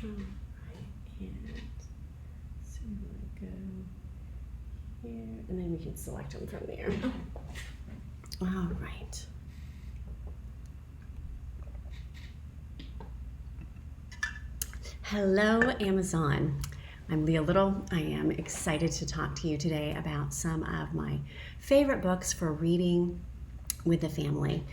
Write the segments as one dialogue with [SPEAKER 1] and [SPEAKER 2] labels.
[SPEAKER 1] Right, and so I'm going to go here, and then we can select them from there. All right. Hello, Amazon. I'm Leah Little. I am excited to talk to you today about some of my favorite books for reading with the family.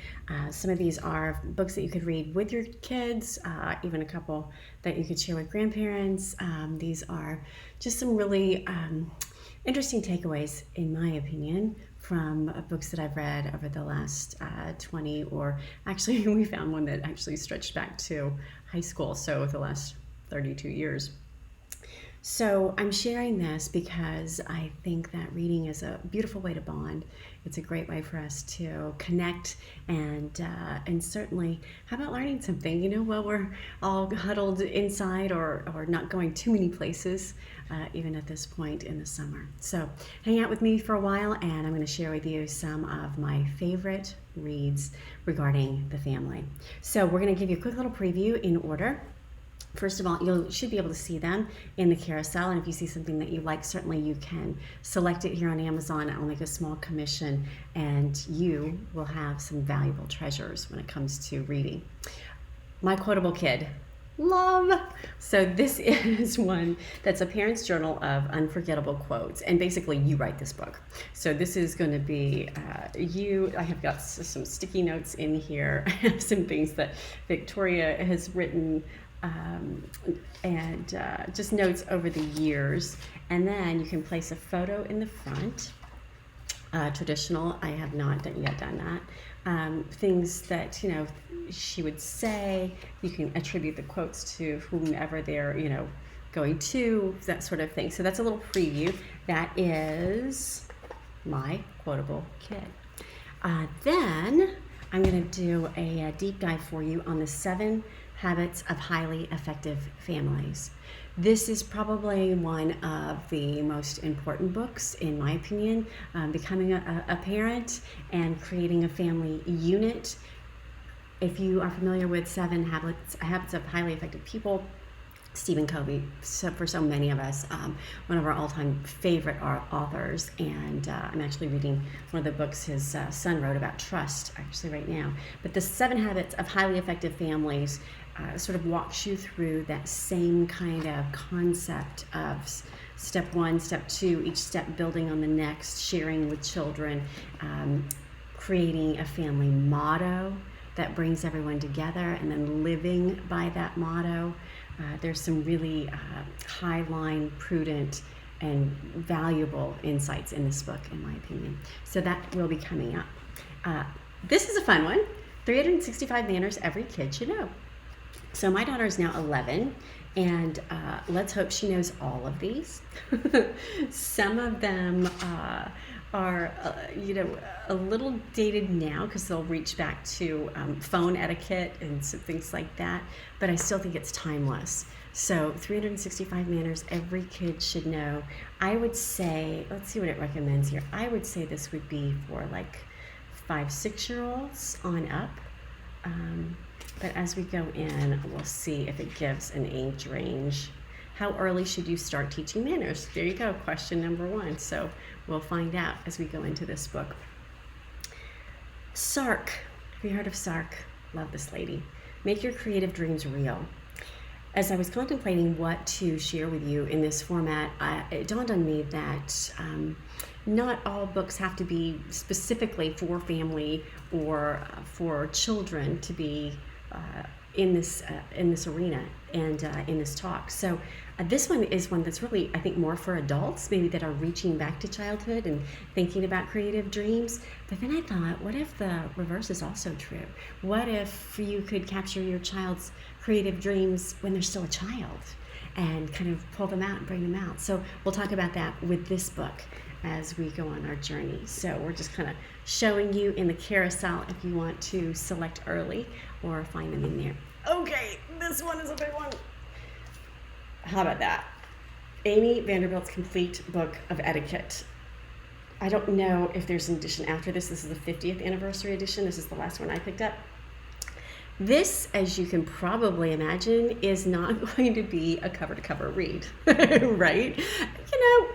[SPEAKER 1] Some of these are books that you could read with your kids, even a couple that you could share with grandparents. These are just some really interesting takeaways, in my opinion, from books that I've read over the last 20, or actually we found one that actually stretched back to high school, so the last 32 years. So I'm sharing this because I think that reading is a beautiful way to bond. It's a great way for us to connect and certainly, how about learning something? You know, while we're all huddled inside or not going too many places, even at this point in the summer. So hang out with me for a while, and I'm going to share with you some of my favorite reads regarding the family. So we're going to give you a quick little preview in order. First of all, you should be able to see them in the carousel, and if you see something that you like, certainly you can select it here on Amazon. I'll make a small commission, and you will have some valuable treasures when it comes to reading. My Quotable Kid. Love! So this is one that's a parent's journal of unforgettable quotes, and basically you write this book. So this is going to be I have got some sticky notes in here. I have some things that Victoria has written, and just notes over the years, and then you can place a photo in the front. Traditional, I have not yet done that. Things that she would say, you can attribute the quotes to whomever they're going to, that sort of thing. So that's a little preview. That is My Quotable Kid. Then I'm going to do a deep dive for you on the 7 Habits of Highly Effective Families. This is probably one of the most important books, in my opinion, becoming a parent and creating a family unit. If you are familiar with 7 Habits of Highly Effective People, Stephen Covey, for so many of us, one of our all-time favorite authors, and I'm actually reading one of the books his son wrote about trust, actually right now. But the 7 Habits of Highly Effective Families sort of walks you through that same kind of concept of step 1, step 2, each step building on the next, sharing with children, creating a family motto that brings everyone together, and then living by that motto. There's some really high-line, prudent, and valuable insights in this book, in my opinion. So that will be coming up. This is a fun one. 365 Manners Every Kid Should Know. So my daughter is now 11, and let's hope she knows all of these. Some of them are a little dated now because they'll reach back to phone etiquette and some things like that, but I still think it's timeless. So 365 Manners Every Kid Should Know. I would say, let's see what it recommends here. I would say this would be for like 5-6-year-olds on up. But as we go in, we'll see if it gives an age range. How early should you start teaching manners? There you go, question number 1. So we'll find out as we go into this book. Sark. Have you heard of Sark? Love this lady. Make your creative dreams real. As I was contemplating what to share with you in this format, it dawned on me that not all books have to be specifically for family or for children to be in this arena and in this talk. So this one is one that's really, I think, more for adults, maybe that are reaching back to childhood and thinking about creative dreams. But then I thought, what if the reverse is also true? What if you could capture your child's creative dreams when they're still a child and kind of pull them out and bring them out? So we'll talk about that with this book as we go on our journey. So we're just kind of showing you in the carousel if you want to select early or find them in there. Okay, this one is a big one. How about that? Amy Vanderbilt's Complete Book of Etiquette. I don't know if there's an edition after this. This is the 50th anniversary edition. This is the last one I picked up. This, as you can probably imagine, is not going to be a cover-to-cover read, right?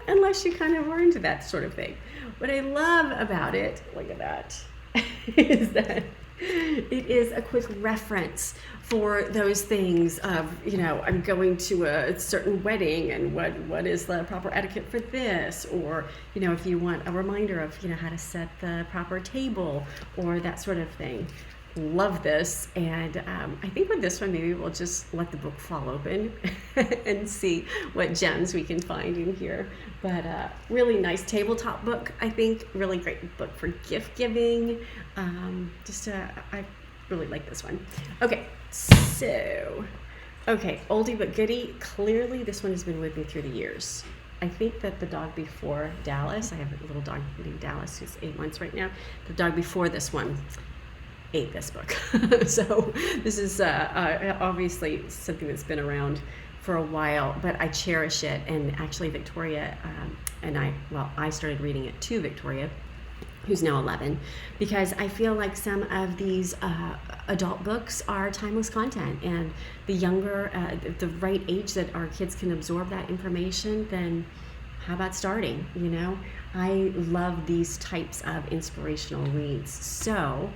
[SPEAKER 1] Unless you kind of are into that sort of thing. What I love about it, look at that, is that it is a quick reference for those things of, I'm going to a certain wedding and what is the proper etiquette for this, or, if you want a reminder of, how to set the proper table or that sort of thing. Love this, and I think with this one maybe we'll just let the book fall open and see what gems we can find in here. But really nice tabletop book, I think. Really great book for gift giving. I really like this one. Okay, oldie but goodie. Clearly this one has been with me through the years. I think that the dog before Dallas, I have a little dog named Dallas who's 8 months right now. The dog before this one ate this book. So this is obviously something that's been around for a while, but I cherish it. And actually Victoria I started reading it to Victoria, who's now 11, because I feel like some of these adult books are timeless content, and the younger, the right age that our kids can absorb that information, then how about starting, I love these types of inspirational reads. So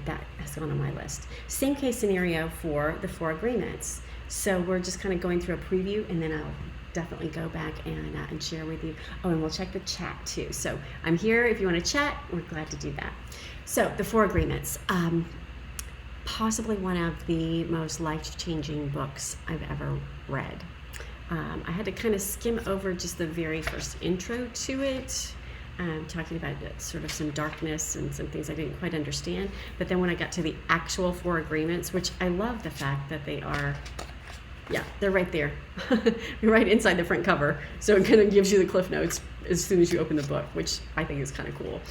[SPEAKER 1] that has gone on my list. Same case scenario for the Four Agreements. So we're just kind of going through a preview, and then I'll definitely go back and share with you. Oh, and we'll check the chat too. So I'm here if you want to chat. We're glad to do that. So the Four Agreements, possibly one of the most life-changing books I've ever read. I had to kind of skim over just the very first intro to it, talking about sort of some darkness and some things I didn't quite understand. But then when I got to the actual Four Agreements, which I love the fact that they are, they're right there, right inside the front cover. So it kind of gives you the Cliff Notes as soon as you open the book, which I think is kind of cool.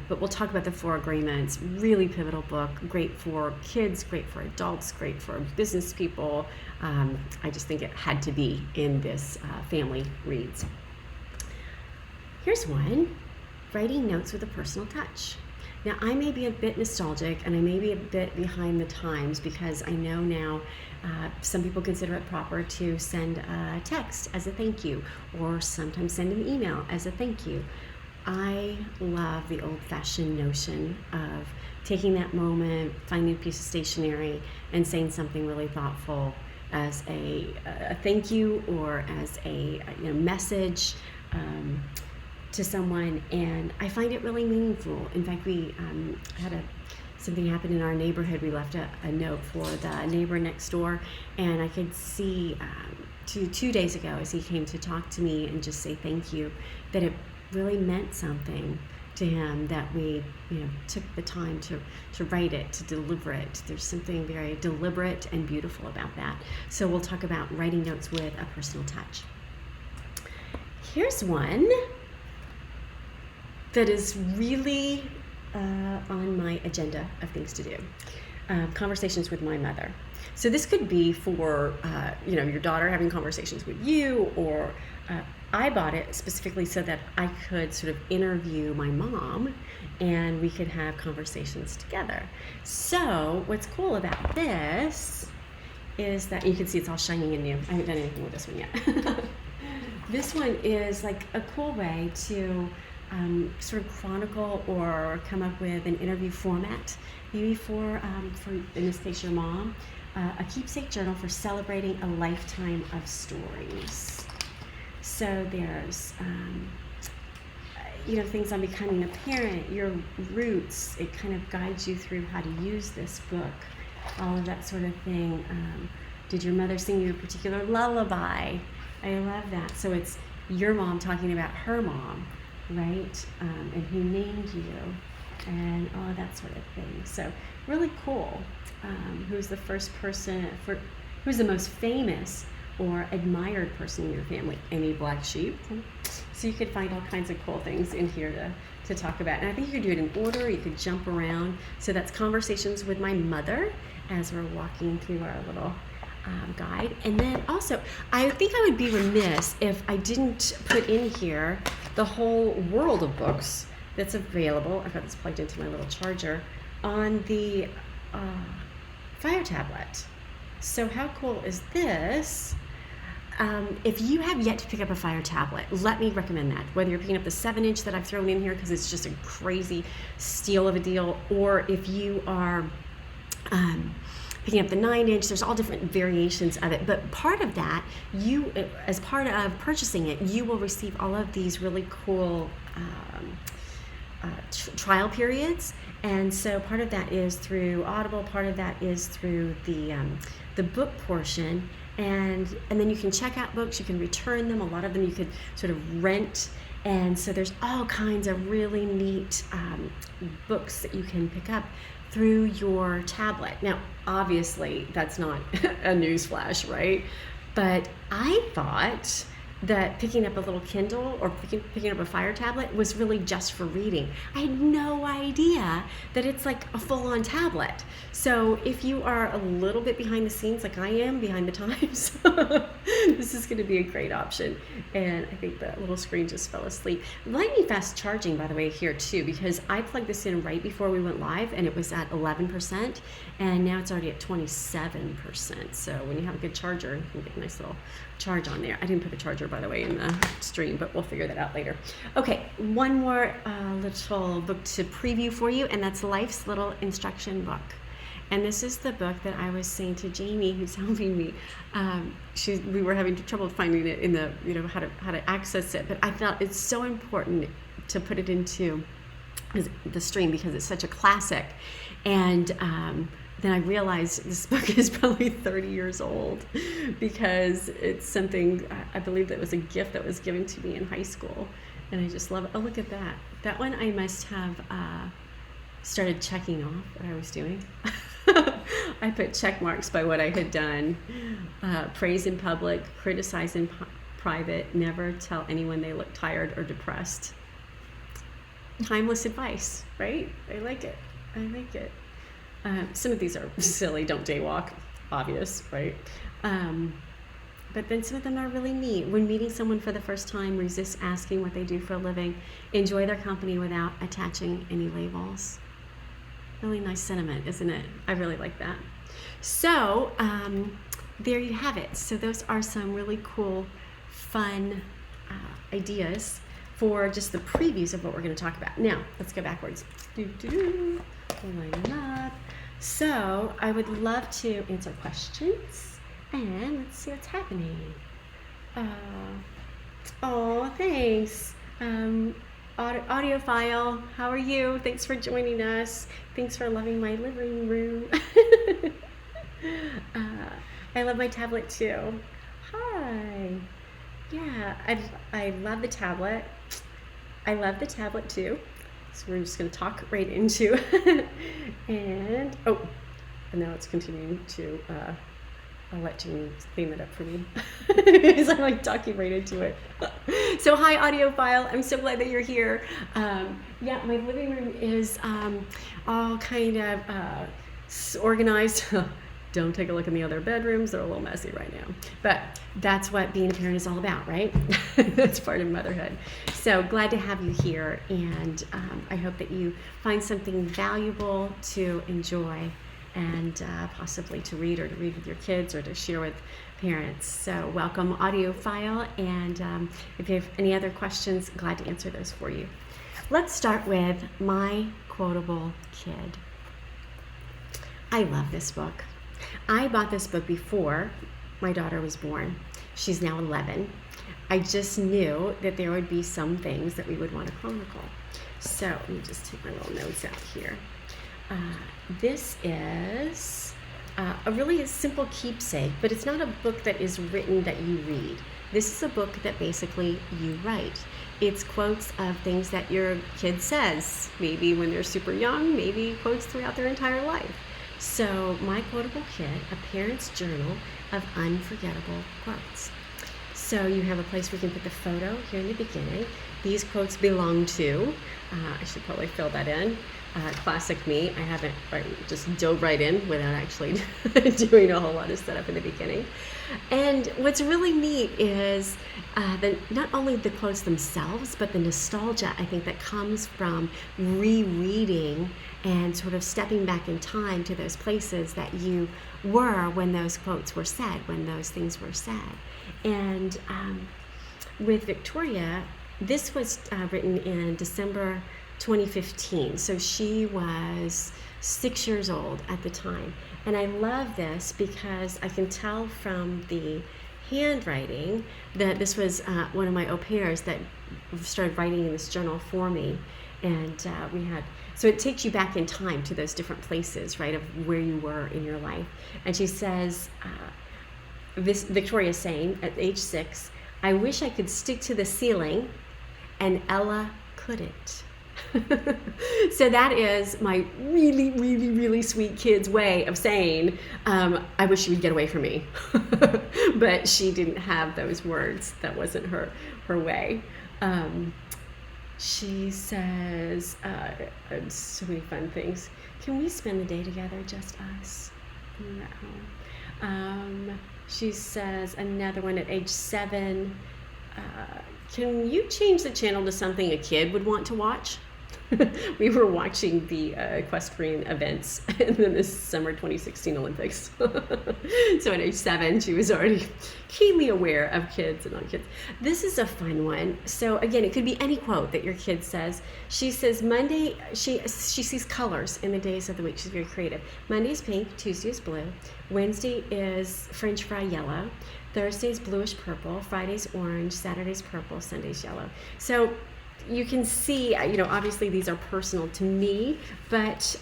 [SPEAKER 1] But we'll talk about the Four Agreements. Really pivotal book, great for kids, great for adults, great for business people. I just think it had to be in this family reads. Here's one, Writing Notes with a Personal Touch. Now, I may be a bit nostalgic and I may be a bit behind the times, because I know now some people consider it proper to send a text as a thank you, or sometimes send an email as a thank you. I love the old-fashioned notion of taking that moment, finding a piece of stationery, and saying something really thoughtful as a thank you, or as a message to someone, and I find it really meaningful. In fact, we had something happen in our neighborhood. We left a note for the neighbor next door, and I could see 2 days ago, as he came to talk to me and just say thank you, that it really meant something to him, that we took the time to write it, to deliver it. There's something very deliberate and beautiful about that. So we'll talk about writing notes with a personal touch. Here's one that is really on my agenda of things to do. Conversations with my mother. So this could be for your daughter having conversations with you, or I bought it specifically so that I could sort of interview my mom and we could have conversations together. So what's cool about this is that you can see it's all shiny and new. I haven't done anything with this one yet. This one is like a cool way to sort of chronicle or come up with an interview format, maybe for in this case your mom, a keepsake journal for celebrating a lifetime of stories. So there's things on becoming a parent, your roots. It kind of guides you through how to use this book, all of that sort of thing. Did your mother sing you a particular lullaby? I love that. So it's your mom talking about her mom, right? And who named you, and all of that sort of thing. So really cool. Who's the first person, who's the most famous or admired person in your family? Any black sheep? So you could find all kinds of cool things in here to talk about. And I think you could do it in order, you could jump around. So that's Conversations with My Mother, as we're walking through our little guide. And then also, I think I would be remiss if I didn't put in here the whole world of books that's available. I've got this plugged into my little charger on the Fire tablet. So how cool is this? If you have yet to pick up a Fire tablet, let me recommend that. Whether you're picking up the 7-inch that I've thrown in here because it's just a crazy steal of a deal, or if you are picking up the 9-inch, there's all different variations of it. But part of that, you, as part of purchasing it, you will receive all of these really cool trial periods. And so part of that is through Audible, part of that is through the book portion. And then you can check out books, you can return them. A lot of them you could sort of rent. And so there's all kinds of really neat books that you can pick up through your tablet. Now, obviously, that's not a newsflash, right? But I thought that picking up a little Kindle or picking up a Fire tablet was really just for reading. I had no idea that it's like a full-on tablet. So if you are a little bit behind the scenes like I am, behind the times, this is gonna be a great option. And I think the little screen just fell asleep. Lightning fast charging, by the way, here too, because I plugged this in right before we went live and it was at 11%, and now it's already at 27%. So when you have a good charger, you can get a nice little charge on there. I didn't put a charger, by the way, in the stream, but we'll figure that out later. Okay, one more little book to preview for you, and that's Life's Little Instruction Book. And this is the book that I was saying to Jamie, who's helping me. We were having trouble finding it in the, how to access it, but I felt it's so important to put it into the stream because it's such a classic. And then I realized this book is probably 30 years old because it's something, I believe that was a gift that was given to me in high school. And I just love it. Oh, look at that. That one I must have started checking off what I was doing. I put check marks by what I had done. Praise in public, criticize in private, never tell anyone they look tired or depressed. Timeless advice, right? I like it. I like it. Some of these are silly, don't jaywalk, obvious, right? But then some of them are really neat. When meeting someone for the first time, resist asking what they do for a living. Enjoy their company without attaching any labels. Really nice sentiment, isn't it? I really like that. So there you have it. So those are some really cool, fun ideas for just the previews of what we're going to talk about. Now, let's go backwards. Line them up. So I would love to answer questions, and let's see what's happening. Oh, thanks. Audiophile, how are you? Thanks for joining us. Thanks for loving my living room. I love my tablet too. Hi. Yeah, I love the tablet. I love the tablet too. So we're just going to talk right into and now it's continuing to I'll let Jamie clean that up for me because I'm like talking right into it. So hi audiophile, I'm so glad that you're here. Yeah, my living room is all kind of organized. Don't take a look in the other bedrooms. They're a little messy right now. But that's what being a parent is all about, right? That's part of motherhood. So glad to have you here. And I hope that you find something valuable to enjoy and possibly to read or to read with your kids or to share with parents. So welcome, audiophile. And if you have any other questions, glad to answer those for you. Let's start with My Quotable Kid. I love this book. I bought this book before my daughter was born. She's now 11. I just knew that there would be some things that we would want to chronicle. So let me just take my little notes out here. This is a really simple keepsake, but it's not a book that is written that you read. This is a book that basically you write. It's quotes of things that your kid says, maybe when they're super young, maybe quotes throughout their entire life. So My Quotable Kid, a parent's journal of unforgettable quotes. So you have a place where you can put the photo here in the beginning. These quotes belong to, I should probably fill that in. classic me. I haven't just dove right in without actually doing a whole lot of setup in the beginning. And what's really neat is not only the quotes themselves, but the nostalgia, I think, that comes from rereading and sort of stepping back in time to those places that you were when those quotes were said, when those things were said. And with Victoria, this was written in December 2015. So she was 6 years old at the time. And I love this because I can tell from the handwriting that this was one of my au pairs that started writing in this journal for me. And so it takes you back in time to those different places, right, of where you were in your life. And she says, Victoria's saying at age 6, "I wish I could stick to the ceiling, and Ella couldn't." So that is my really, really, really sweet kid's way of saying, I wish she would get away from me. But she didn't have those words. That wasn't her way. She says, so many fun things. Can we spend the day together, just us, when we're at home? She says, another one at age 7, can you change the channel to something a kid would want to watch? We were watching the equestrian events and then the summer 2016 Olympics. So at age 7, she was already keenly aware of kids and non-kids. This is a fun one. So again, it could be any quote that your kid says. She says Monday, she sees colors in the days of the week. She's very creative. Monday's pink, Tuesday's blue. Wednesday is French fry yellow. Thursday's bluish purple. Friday's orange. Saturday's purple. Sunday's yellow. So you can see, obviously these are personal to me, but,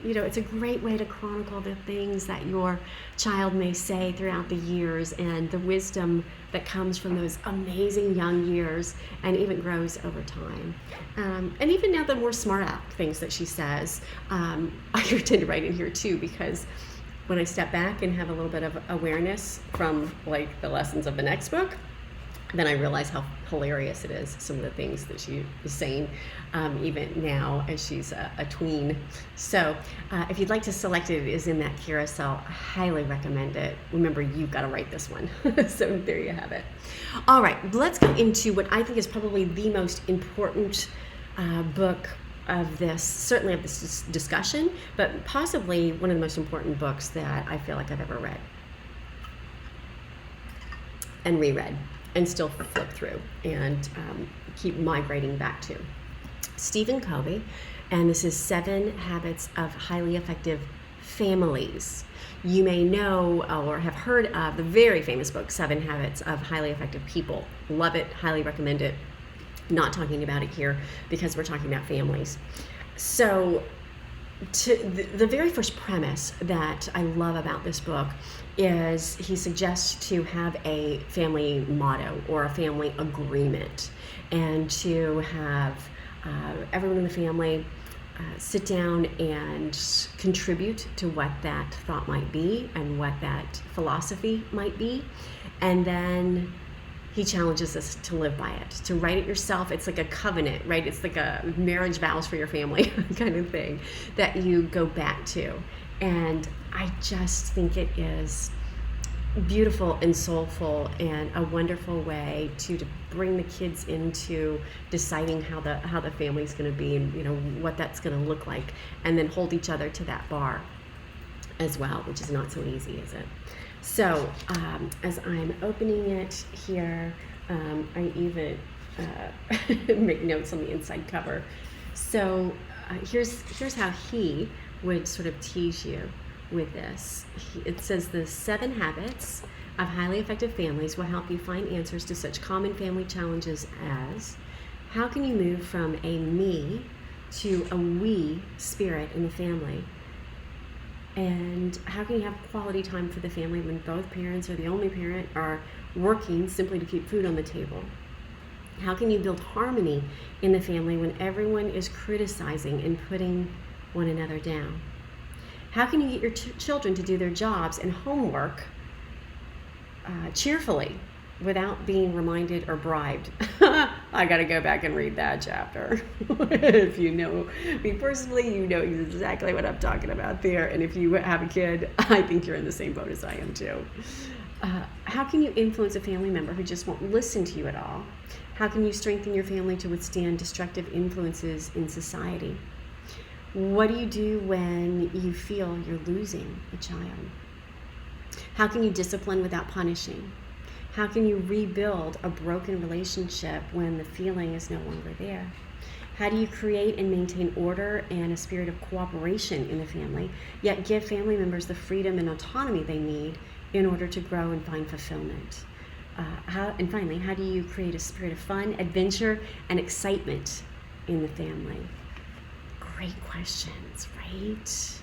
[SPEAKER 1] it's a great way to chronicle the things that your child may say throughout the years and the wisdom that comes from those amazing young years and even grows over time. And even now the more smart aleck things that she says, I tend to write in here too, because when I step back and have a little bit of awareness from the lessons of the next book, then I realize how hilarious it is, some of the things that she is saying, even now as she's a tween. So if you'd like to select it, it is in that carousel. I highly recommend it. Remember, you've got to write this one. So there you have it. All right, let's go into what I think is probably the most important book of this, certainly of this discussion, but possibly one of the most important books that I feel like I've ever read and reread, and still flip through and keep migrating back to. Stephen Covey, and this is 7 Habits of Highly Effective Families. You may know or have heard of the very famous book, 7 Habits of Highly Effective People. Love it, highly recommend it. Not talking about it here because we're talking about families. So the very first premise that I love about this book is he suggests to have a family motto or a family agreement, and to have everyone in the family sit down and contribute to what that thought might be and what that philosophy might be, and then he challenges us to live by it, to write it yourself. It's like a covenant, right? It's like a marriage vows for your family kind of thing that you go back to. And I just think it is beautiful and soulful and a wonderful way to bring the kids into deciding how the family's going to be and what that's going to look like, and then hold each other to that bar as well, which is not so easy, is it? So as I'm opening it here, I even make notes on the inside cover. So here's how he would sort of tease you with this. It says the 7 habits of highly effective families will help you find answers to such common family challenges as: how can you move from a me to a we spirit in the family? And how can you have quality time for the family when both parents or the only parent are working simply to keep food on the table? How can you build harmony in the family when everyone is criticizing and putting one another down? How can you get your children to do their jobs and homework cheerfully without being reminded or bribed. I got to go back and read that chapter. If you know me personally, you know exactly what I'm talking about there. And if you have a kid, I think you're in the same boat as I am too. How can you influence a family member who just won't listen to you at all? How can you strengthen your family to withstand destructive influences in society? What do you do when you feel you're losing a child? How can you discipline without punishing? How can you rebuild a broken relationship when the feeling is no longer there? How do you create and maintain order and a spirit of cooperation in the family, yet give family members the freedom and autonomy they need in order to grow and find fulfillment? And finally, how do you create a spirit of fun, adventure, and excitement in the family? Great questions, right?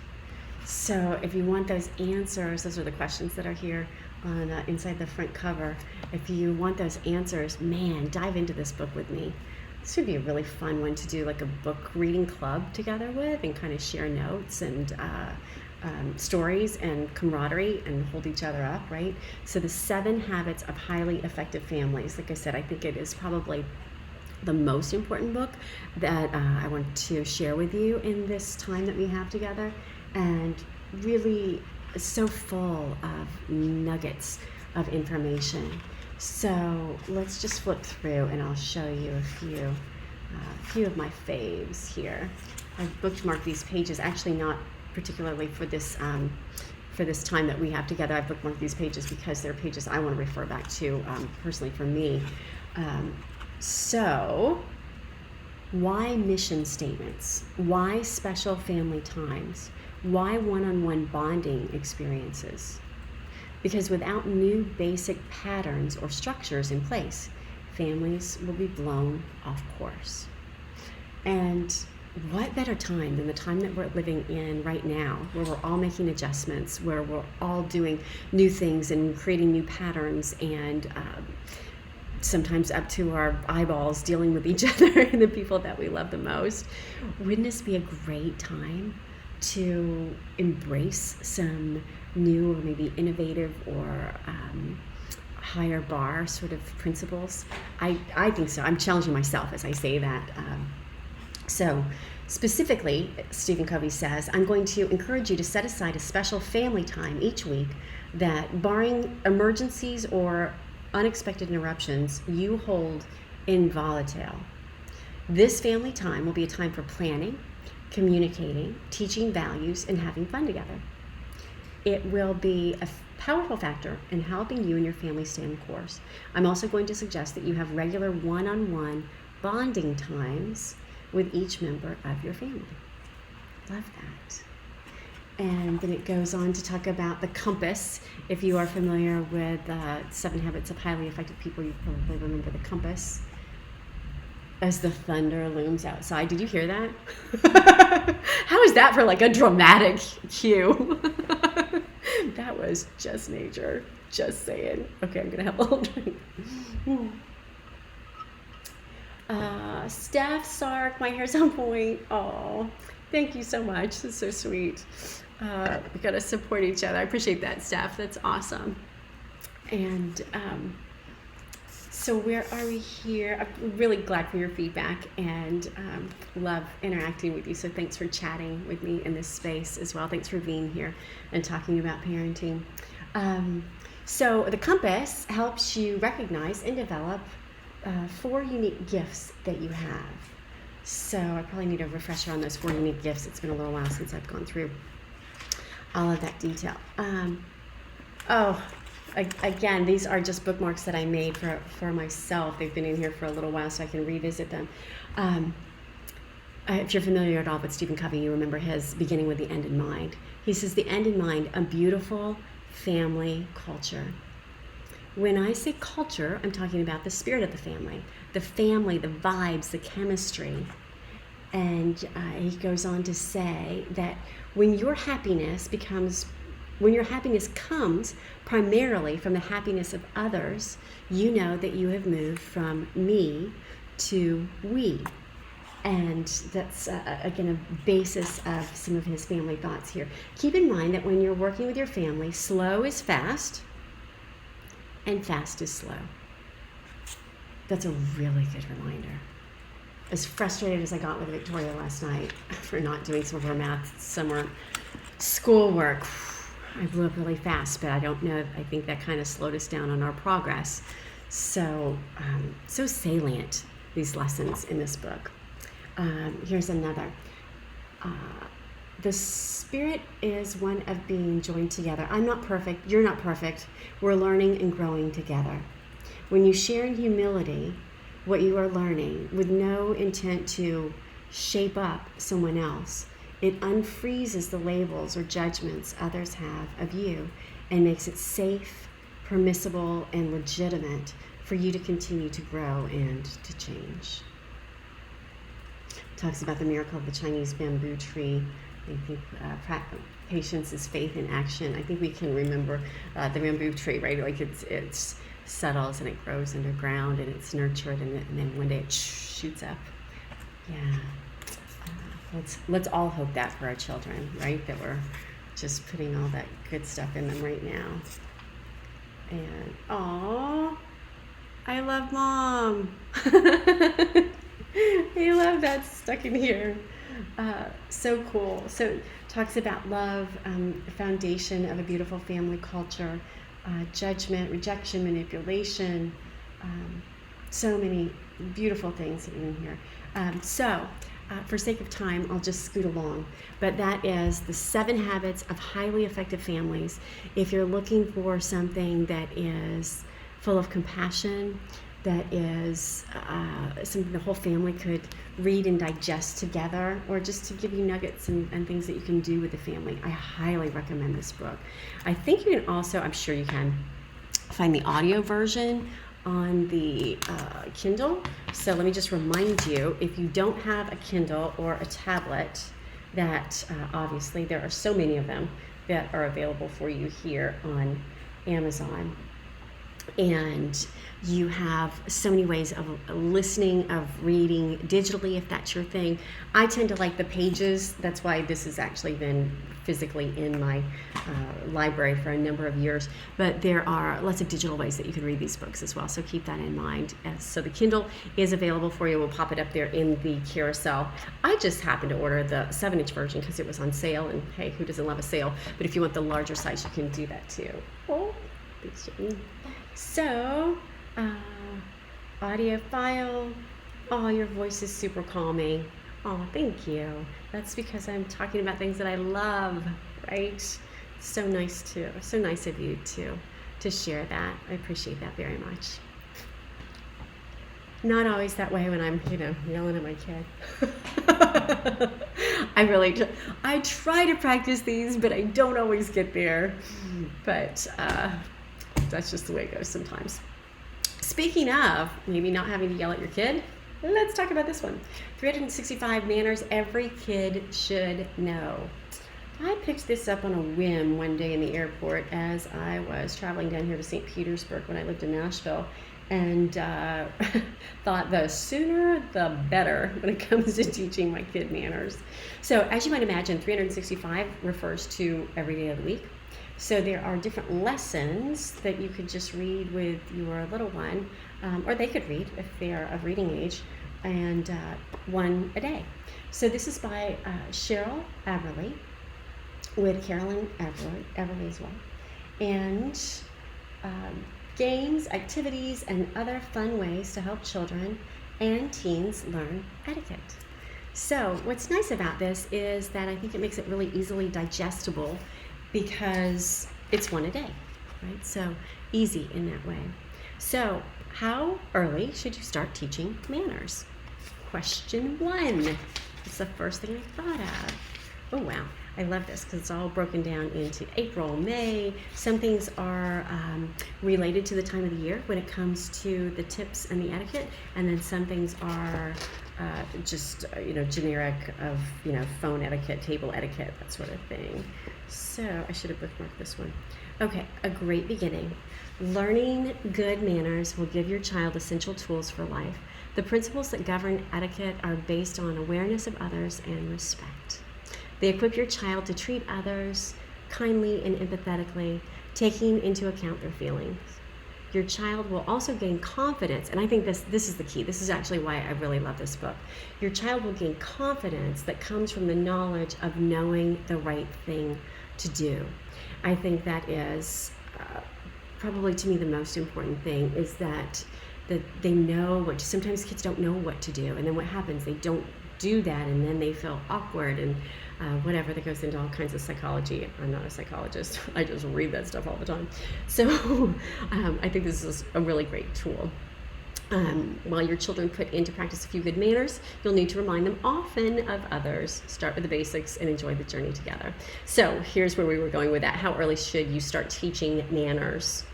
[SPEAKER 1] So if you want those answers, those are the questions that are here on inside the front cover. If you want those answers, man, dive into this book with me. This would be a really fun one to do like a book reading club together with, and kind of share notes and stories and camaraderie and hold each other up, right? So the 7 Habits of Highly Effective Families. Like I said, I think it is probably the most important book that I want to share with you in this time that we have together, and really so full of nuggets of information. So let's just flip through and I'll show you a few of my faves here. I've bookmarked these pages, actually not particularly for this time that we have together. I've bookmarked these pages because they're pages I want to refer back to personally for me. So why mission statements? Why special family times? Why one-on-one bonding experiences? Because without new basic patterns or structures in place, families will be blown off course. And what better time than the time that we're living in right now, where we're all making adjustments, where we're all doing new things and creating new patterns, and sometimes up to our eyeballs dealing with each other and the people that we love the most. Wouldn't this be a great time to embrace some new or maybe innovative or higher bar sort of principles? I think so. I'm challenging myself as I say that. So specifically, Stephen Covey says, I'm going to encourage you to set aside a special family time each week that, barring emergencies or unexpected interruptions, you hold inviolate. This family time will be a time for planning, communicating, teaching values, and having fun together. It will be a powerful factor in helping you and your family stay on course. I'm also going to suggest that you have regular one-on-one bonding times with each member of your family. Love that. And then it goes on to talk about the compass. If you are familiar with 7 Habits of Highly Effective People, you probably remember the compass. As the thunder looms outside. Did you hear that? How is that for like a dramatic cue? That was just nature. Just saying. Okay, I'm going to have a little drink. Steph Sark, my hair's on point. Oh, thank you so much. That's so sweet. We got to support each other. I appreciate that, Steph. That's awesome. And so where are we here? I'm really glad for your feedback and love interacting with you. So thanks for chatting with me in this space as well. Thanks for being here and talking about parenting. So the compass helps you recognize and develop 4 unique gifts that you have. So I probably need a refresher on those 4 unique gifts. It's been a little while since I've gone through all of that detail. Again, these are just bookmarks that I made for myself. They've been in here for a little while, so I can revisit them. If you're familiar at all with Stephen Covey, you remember his beginning with the end in mind. He says, the end in mind, a beautiful family culture. When I say culture, I'm talking about the spirit of the family, the vibes, the chemistry. And he goes on to say that when your happiness comes primarily from the happiness of others, you know that you have moved from me to we. And that's, again, a basis of some of his family thoughts here. Keep in mind that when you're working with your family, slow is fast and fast is slow. That's a really good reminder. As frustrated as I got with Victoria last night for not doing some of her math summer schoolwork, I blew up really fast, but I don't know, I think that kind of slowed us down on our progress. So salient, these lessons in this book. Here's another. The spirit is one of being joined together. I'm not perfect. You're not perfect. We're learning and growing together. When you share in humility what you are learning with no intent to shape up someone else, it unfreezes the labels or judgments others have of you and makes it safe, permissible, and legitimate for you to continue to grow and to change. Talks about the miracle of the Chinese bamboo tree. I think patience is faith in action. I think we can remember the bamboo tree, right? Like it's settles and it grows underground and it's nurtured and then one day it shoots up. Yeah. Let's all hope that for our children, right? That we're just putting all that good stuff in them right now. And I love Mom. I love that stuck in here. So cool. So talks about love, foundation of a beautiful family culture, judgment, rejection, manipulation, so many beautiful things in here. For sake of time, I'll just scoot along. But that is the 7 Habits of Highly Effective Families. If you're looking for something that is full of compassion, that is something the whole family could read and digest together, or just to give you nuggets and things that you can do with the family, I highly recommend this book. I think you can also, I'm sure you can, find the audio version on the Kindle. So let me just remind you, if you don't have a Kindle or a tablet, that obviously there are so many of them that are available for you here on Amazon. And you have so many ways of listening, of reading digitally, if that's your thing. I tend to like the pages. That's why this has actually been physically in my library for a number of years. But there are lots of digital ways that you can read these books as well, so keep that in mind. So the Kindle is available for you. We'll pop it up there in the carousel. I just happened to order the 7-inch version because it was on sale, and hey, who doesn't love a sale? But if you want the larger size, you can do that too. Oh, thanks, Jenny. So, audio file. Oh, your voice is super calming. Oh, thank you. That's because I'm talking about things that I love, right? So nice of you to share that. I appreciate that very much. Not always that way when I'm, yelling at my kid. I try to practice these, but I don't always get there. But that's just the way it goes sometimes. Speaking of maybe not having to yell at your kid, let's talk about this one. 365 manners every kid should know. I picked this up on a whim one day in the airport as I was traveling down here to St. Petersburg when I lived in Nashville, and thought the sooner the better when it comes to teaching my kid manners. So as you might imagine, 365 refers to every day of the week. So there are different lessons that you could just read with your little one, or they could read if they are of reading age, and one a day. So this is by Cheryl Everly with Carolyn Everly as well. And games, activities, and other fun ways to help children and teens learn etiquette. So what's nice about this is that I think it makes it really easily digestible because it's one a day, right? So easy in that way. So how early should you start teaching manners? Question 1. It's the first thing I thought of. Oh, wow. I love this because it's all broken down into April, May. Some things are related to the time of the year when it comes to the tips and the etiquette, and then some things are just generic of phone etiquette, table etiquette, that sort of thing. So I should have bookmarked this one. Okay, a great beginning. Learning good manners will give your child essential tools for life. The principles that govern etiquette are based on awareness of others and respect. They equip your child to treat others kindly and empathetically, taking into account their feelings. Your child will also gain confidence, and I think this is the key. This is actually why I really love this book. Your child will gain confidence that comes from the knowledge of knowing the right thing to do. I think that is probably, to me, the most important thing, is that they know what. Sometimes kids don't know what to do, and then what happens? They don't do that, and then they feel awkward and whatever. That goes into all kinds of psychology. I'm not a psychologist. I just read that stuff all the time. So I think this is a really great tool. While your children put into practice a few good manners, you'll need to remind them often of others. Start with the basics and enjoy the journey together. So here's where we were going with that. How early should you start teaching manners?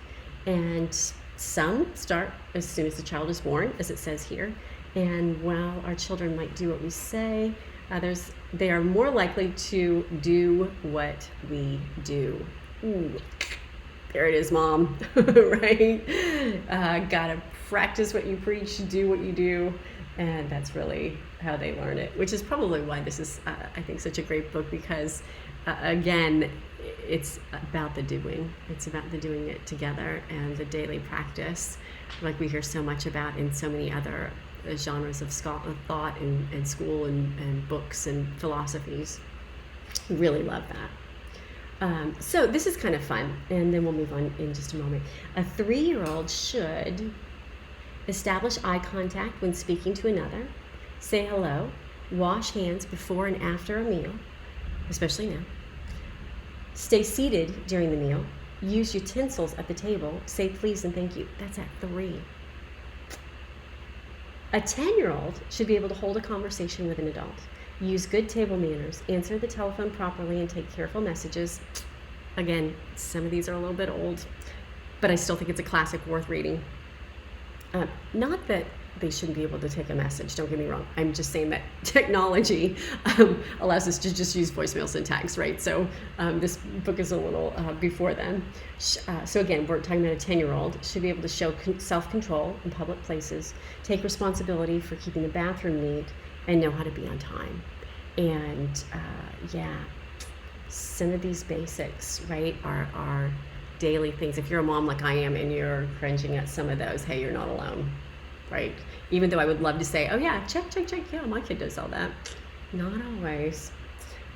[SPEAKER 1] And some start as soon as the child is born, as it says here. And while our children might do what we say, they are more likely to do what we do. Ooh, there it is, Mom. Right? Gotta practice what you preach, do what you do, and that's really how they learn it, which is probably why this is, I think, such a great book, because, again, it's about the doing. It's about the doing it together and the daily practice, like we hear so much about in so many other genres of thought and school and books and philosophies. Really love that. So this is kind of fun, and then we'll move on in just a moment. A 3-year-old should establish eye contact when speaking to another, say hello, wash hands before and after a meal, especially now, stay seated during the meal, use utensils at the table, say please and thank you. That's at 3. A 10-year-old should be able to hold a conversation with an adult, use good table manners, answer the telephone properly, and take careful messages. Again, some of these are a little bit old, but I still think it's a classic worth reading. Not that they shouldn't be able to take a message, don't get me wrong. I'm just saying that technology allows us to just use voicemail syntax, right? So this book is a little before then. So again, we're talking about a 10-year-old should be able to show self-control in public places, take responsibility for keeping the bathroom neat, and know how to be on time. And some of these basics, right, are daily things. If you're a mom like I am and you're cringing at some of those, hey, you're not alone, right? Even though I would love to say, oh yeah, check, yeah, my kid does all that. Not always.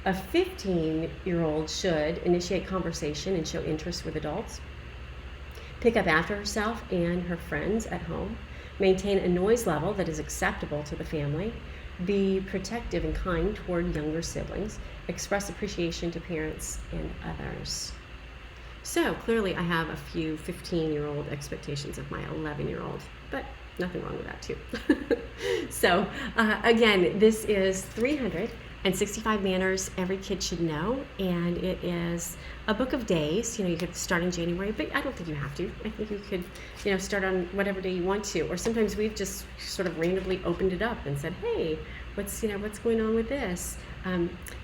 [SPEAKER 1] A 15-year-old should initiate conversation and show interest with adults, pick up after herself and her friends at home, maintain a noise level that is acceptable to the family, be protective and kind toward younger siblings, express appreciation to parents and others. So clearly I have a few 15-year-old expectations of my 11-year-old, but nothing wrong with that too. So again, this is 365 manners every kid should know, and it is a book of days. You could start in January, but I don't think you have to. I think you could, start on whatever day you want to. Or sometimes we've just sort of randomly opened it up and said, hey, what's going on with this?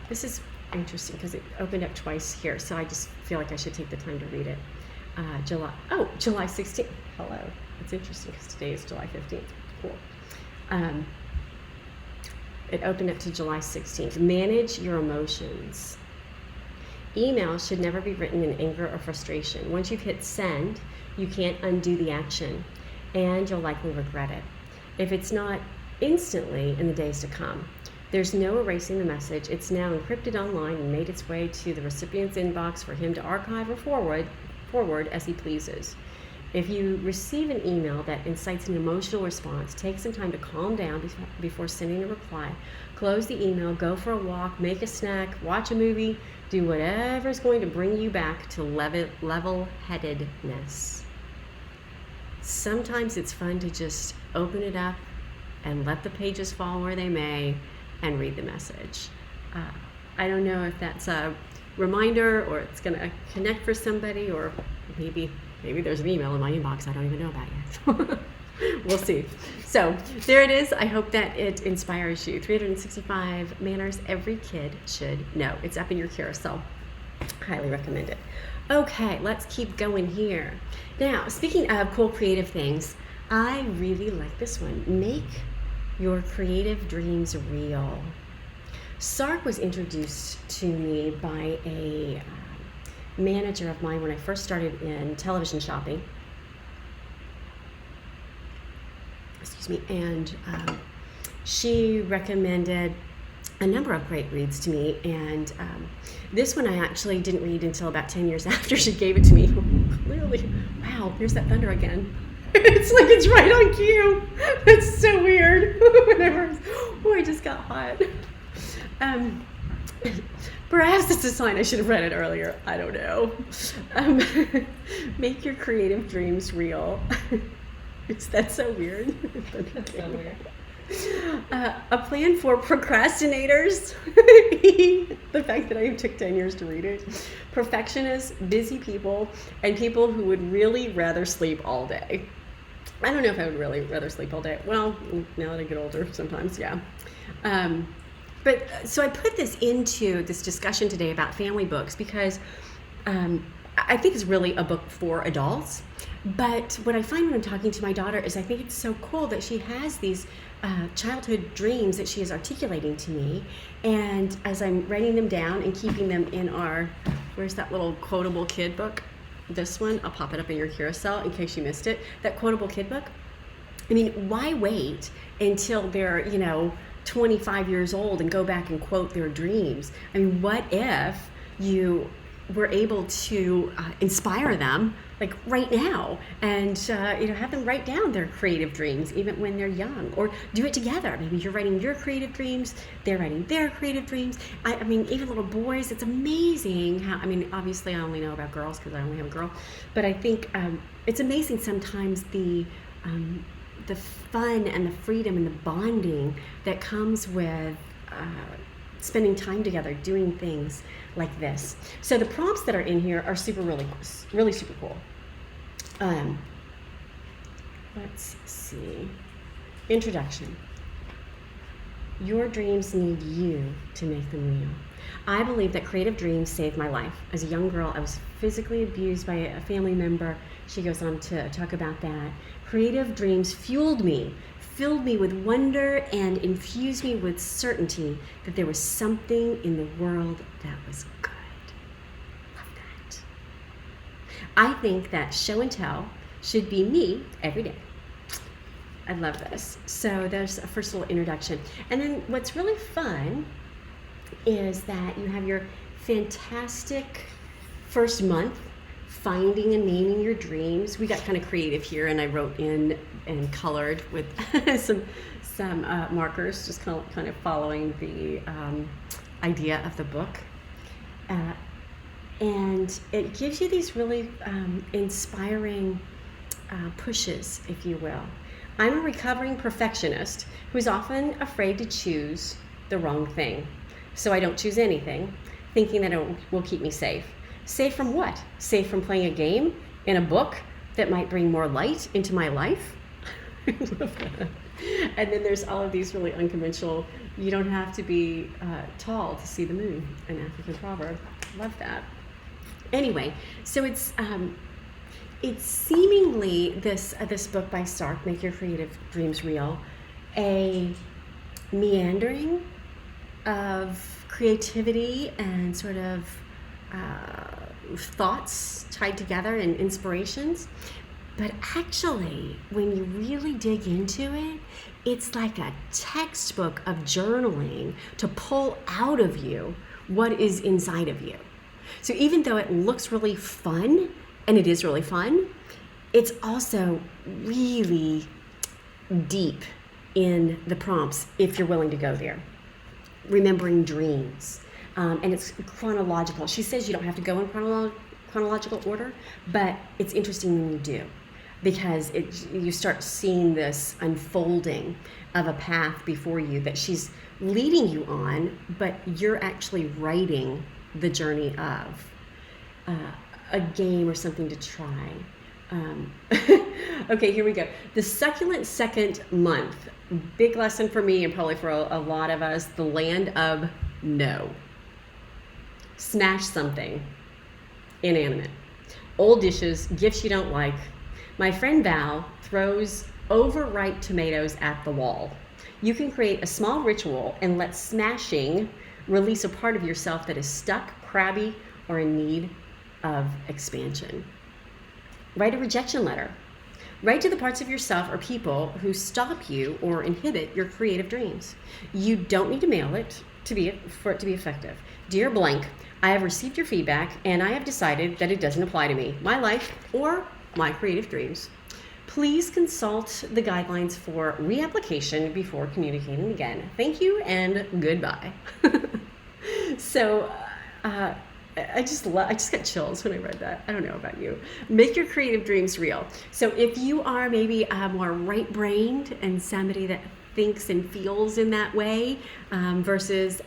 [SPEAKER 1] This is interesting because it opened up twice here, so I just feel like I should take the time to read it. July 16th. Hello. It's interesting because today is July 15th. Cool. It opened up to July 16th. Manage your emotions. Emails should never be written in anger or frustration. Once you've hit send, you can't undo the action, and you'll likely regret it. If it's not instantly, in the days to come. There's no erasing the message. It's now encrypted online and made its way to the recipient's inbox for him to archive or forward as he pleases. If you receive an email that incites an emotional response, take some time to calm down before sending a reply. Close the email, go for a walk, make a snack, watch a movie, do whatever is going to bring you back to level-headedness. Sometimes it's fun to just open it up and let the pages fall where they may and read the message. I don't know if that's a reminder or it's going to connect for somebody, or maybe there's an email in my inbox I don't even know about yet. We'll see. So there it is. I hope that it inspires you. 365 manners every kid should know. It's up in your carousel. Highly recommend it. Okay, let's keep going here. Now, speaking of cool creative things, I really like this one. Make your creative dreams real. SARC was introduced to me by a manager of mine when I first started in television shopping. excuse me, and she recommended a number of great reads to me, and this one I actually didn't read until about 10 years after she gave it to me. Clearly, wow, there's that thunder again. It's like it's right on cue. It's so weird. Whenever, I just got hot. Perhaps it's a sign I should have read it earlier. I don't know. Make your creative dreams real. Is that so weird?
[SPEAKER 2] That's so weird.
[SPEAKER 1] A plan for procrastinators. The fact that I took 10 years to read it. Perfectionists, busy people, and people who would really rather sleep all day. I don't know if I would really rather sleep all day. Well, now that I get older, sometimes, yeah. But so I put this into this discussion today about family books because I think it's really a book for adults. But what I find when I'm talking to my daughter is I think it's so cool that she has these childhood dreams that she is articulating to me. And as I'm writing them down and keeping them in our, where's that little quotable kid book? This one, I'll pop it up in your carousel in case you missed it. That quotable kid book. I mean, why wait until they're, 25 years old and go back and quote their dreams? I mean, what if you were able to inspire them like right now and have them write down their creative dreams even when they're young, or do it together. Maybe you're writing your creative dreams, they're writing their creative dreams. I mean, even little boys, it's amazing how, obviously I only know about girls because I only have a girl, but I think it's amazing sometimes the fun and the freedom and the bonding that comes with spending time together doing things like this. So the prompts that are in here are really super cool. Let's see. Introduction. Your dreams need you to make them real. I believe that creative dreams saved my life. As a young girl, I was physically abused by a family member. She goes on to talk about that. Creative dreams fueled me, filled me with wonder, and infused me with certainty that there was something in the world that was good. Love that. I think that show and tell should be me every day. I love this. So there's a first little introduction. And then what's really fun is that you have your fantastic first month, finding and naming your dreams. We got kind of creative here, and I wrote in and colored with some markers, just kind of following the idea of the book. And it gives you these really inspiring pushes, if you will. I'm a recovering perfectionist who's often afraid to choose the wrong thing. So I don't choose anything, thinking that it will keep me safe. Safe from what? Safe from playing a game in a book that might bring more light into my life? I love that. And then there's all of these really unconventional, you don't have to be tall to see the moon, an African proverb. Love that. Anyway, so it's seemingly this book by Stark, Make Your Creative Dreams Real, a meandering of creativity and sort of thoughts tied together and inspirations. But actually, when you really dig into it, it's like a textbook of journaling to pull out of you what is inside of you. So even though it looks really fun, and it is really fun, it's also really deep in the prompts if you're willing to go there. Remembering dreams. And it's chronological. She says you don't have to go in chronological order, but it's interesting when you do, because you start seeing this unfolding of a path before you that she's leading you on, but you're actually writing the journey of a game or something to try. Okay, here we go. The succulent second month. Big lesson for me and probably for a lot of us, the land of no. Smash something. Inanimate. Old dishes, gifts you don't like. My friend Val throws overripe tomatoes at the wall. You can create a small ritual and let smashing release a part of yourself that is stuck, crabby, or in need of expansion. Write a rejection letter. Write to the parts of yourself or people who stop you or inhibit your creative dreams. You don't need to mail it for it to be effective. Dear blank, I have received your feedback and I have decided that it doesn't apply to me, my life, or my creative dreams. Please consult the guidelines for reapplication before communicating again. Thank you and goodbye. So I just got chills when I read that. I don't know about you. Make your creative dreams real. So if you are maybe more right-brained and somebody that thinks and feels in that way versus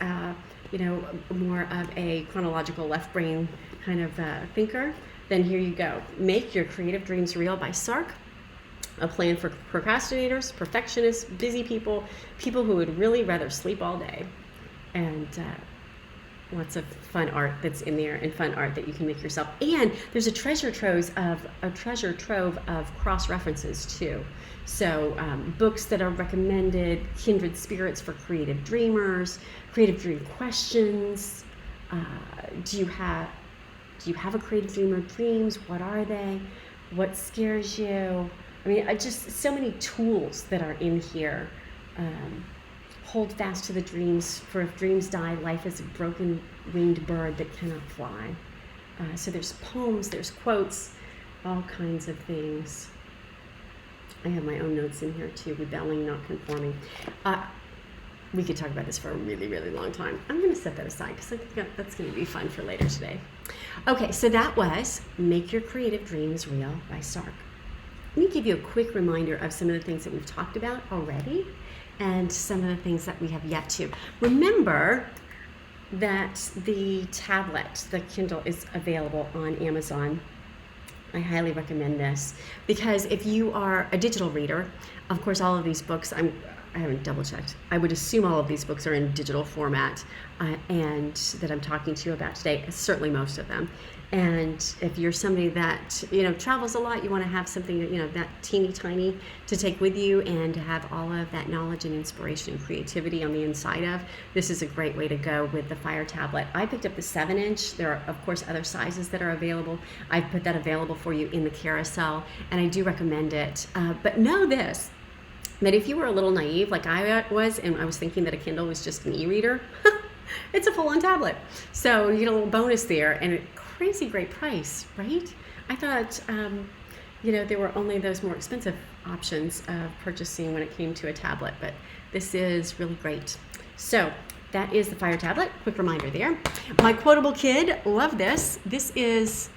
[SPEAKER 1] more of a chronological left brain kind of thinker, then here you go. Make Your Creative Dreams Real by Sark. A plan for procrastinators, perfectionists, busy people who would really rather sleep all day. And lots of fun art that's in there, and fun art that you can make yourself. And there's a treasure trove of cross references too. So books that are recommended: Kindred Spirits for Creative Dreamers, Creative Dream Questions. Do you have a creative dream or dreams? What are they? What scares you? I mean, just so many tools that are in here. Hold fast to the dreams, for if dreams die, life is a broken winged bird that cannot fly. So there's poems, there's quotes, all kinds of things. I have my own notes in here too: rebelling, not conforming. We could talk about this for a really, really long time. I'm going to set that aside because I think that's going to be fun for later today. Okay, so that was Make Your Creative Dreams Real by Sark. Let me give you a quick reminder of some of the things that we've talked about already and some of the things that we have yet to. Remember that the tablet, the Kindle, is available on Amazon. I highly recommend this because if you are a digital reader, of course, all of these books, I haven't double checked. I would assume all of these books are in digital format and that I'm talking to you about today, certainly most of them. And if you're somebody that, travels a lot, you want to have something, that teeny tiny to take with you and to have all of that knowledge and inspiration and creativity on the inside of, this is a great way to go with the Fire tablet. I picked up the 7-inch. There are, of course, other sizes that are available. I've put that available for you in the carousel, and I do recommend it. But know this, that if you were a little naive like I was, and I was thinking that a Kindle was just an e-reader, it's a full-on tablet. So you get a little bonus there, and a crazy great price, right? I thought, there were only those more expensive options of purchasing when it came to a tablet, but this is really great. So that is the Fire tablet. Quick reminder there. My Quotable Kid, love this. This is,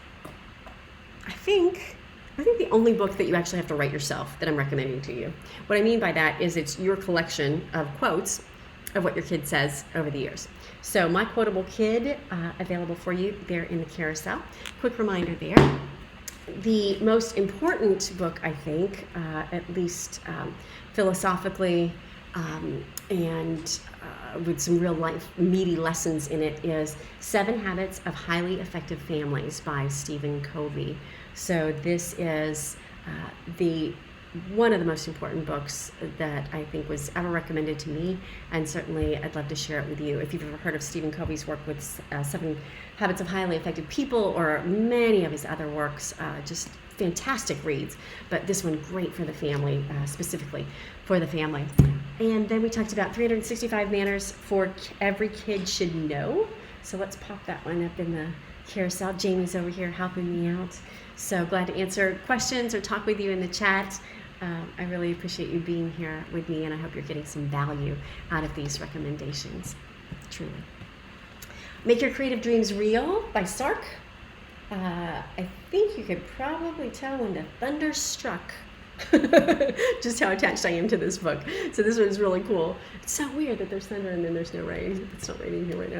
[SPEAKER 1] I think the only book that you actually have to write yourself that I'm recommending to you. What I mean by that is it's your collection of quotes of what your kid says over the years. So My Quotable Kid, available for you there in the carousel. Quick reminder there. The most important book, I think, at least philosophically and with some real life meaty lessons in it, is 7 Habits of Highly Effective Families by Stephen Covey. So this is one of the most important books that I think was ever recommended to me, and certainly I'd love to share it with you. If you've ever heard of Stephen Covey's work with 7 Habits of Highly Effective People, or many of his other works, just fantastic reads, but this one great for the family, specifically for the family. And then we talked about 365 manners for every kid should know. So let's pop that one up in the carousel. Jamie's over here helping me out. So glad to answer questions or talk with you in the chat. I really appreciate you being here with me, and I hope you're getting some value out of these recommendations, truly. Make Your Creative Dreams Real by Sark. I think you could probably tell when the thunder struck just how attached I am to this book. So this one's really cool. It's so weird that there's thunder and then there's no rain. It's not raining here right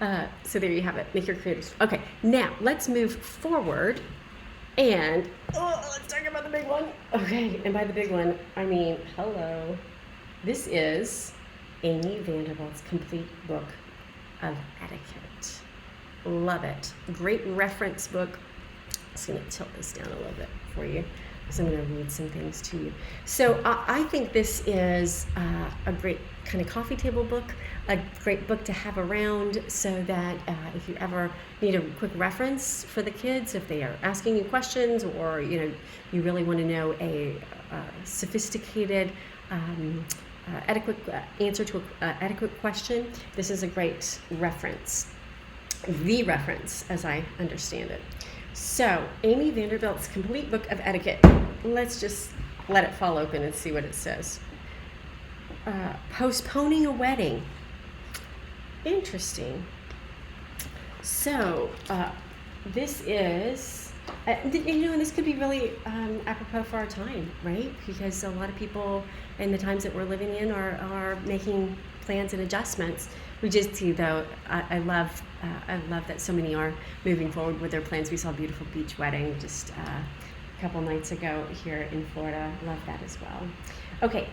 [SPEAKER 1] now. So there you have it. Make Your Creative. Okay, now let's move forward. And let's talk about the big one. Okay, and by the big one, I mean, hello. This is Amy Vanderbilt's complete book of etiquette. Love it. Great reference book. I'm just going to tilt this down a little bit for you. So I'm going to read some things to you. So I think this is a great kind of coffee table book, a great book to have around, so that if you ever need a quick reference for the kids, if they are asking you questions, or you really want to know a sophisticated adequate answer to an adequate question, this is a great reference. The reference, as I understand it. So, Amy Vanderbilt's Complete Book of Etiquette. Let's just let it fall open and see what it says. Postponing a wedding. Interesting. So, this is, and this could be really apropos for our time, right? Because a lot of people in the times that we're living in are making plans and adjustments. We just see, though, I love that so many are moving forward with their plans. We saw a beautiful beach wedding just a couple nights ago here in Florida. Love that as well. Okay,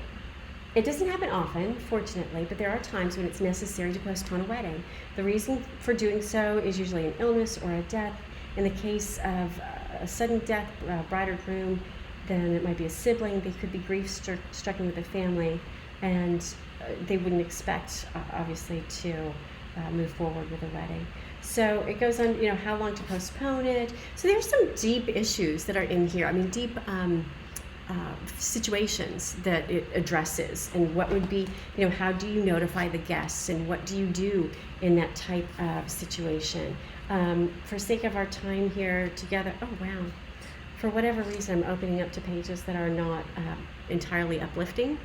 [SPEAKER 1] it doesn't happen often, fortunately, but there are times when it's necessary to postpone a wedding. The reason for doing so is usually an illness or a death. In the case of a sudden death, bride or groom, then it might be a sibling. They could be grief-stricken with the family, and they wouldn't expect, obviously, to move forward with a wedding. So it goes on, how long to postpone it. So there's some deep issues that are in here. I mean, deep situations that it addresses, and what would be, how do you notify the guests, and what do you do in that type of situation? For sake of our time here together, oh wow, for whatever reason, I'm opening up to pages that are not entirely uplifting.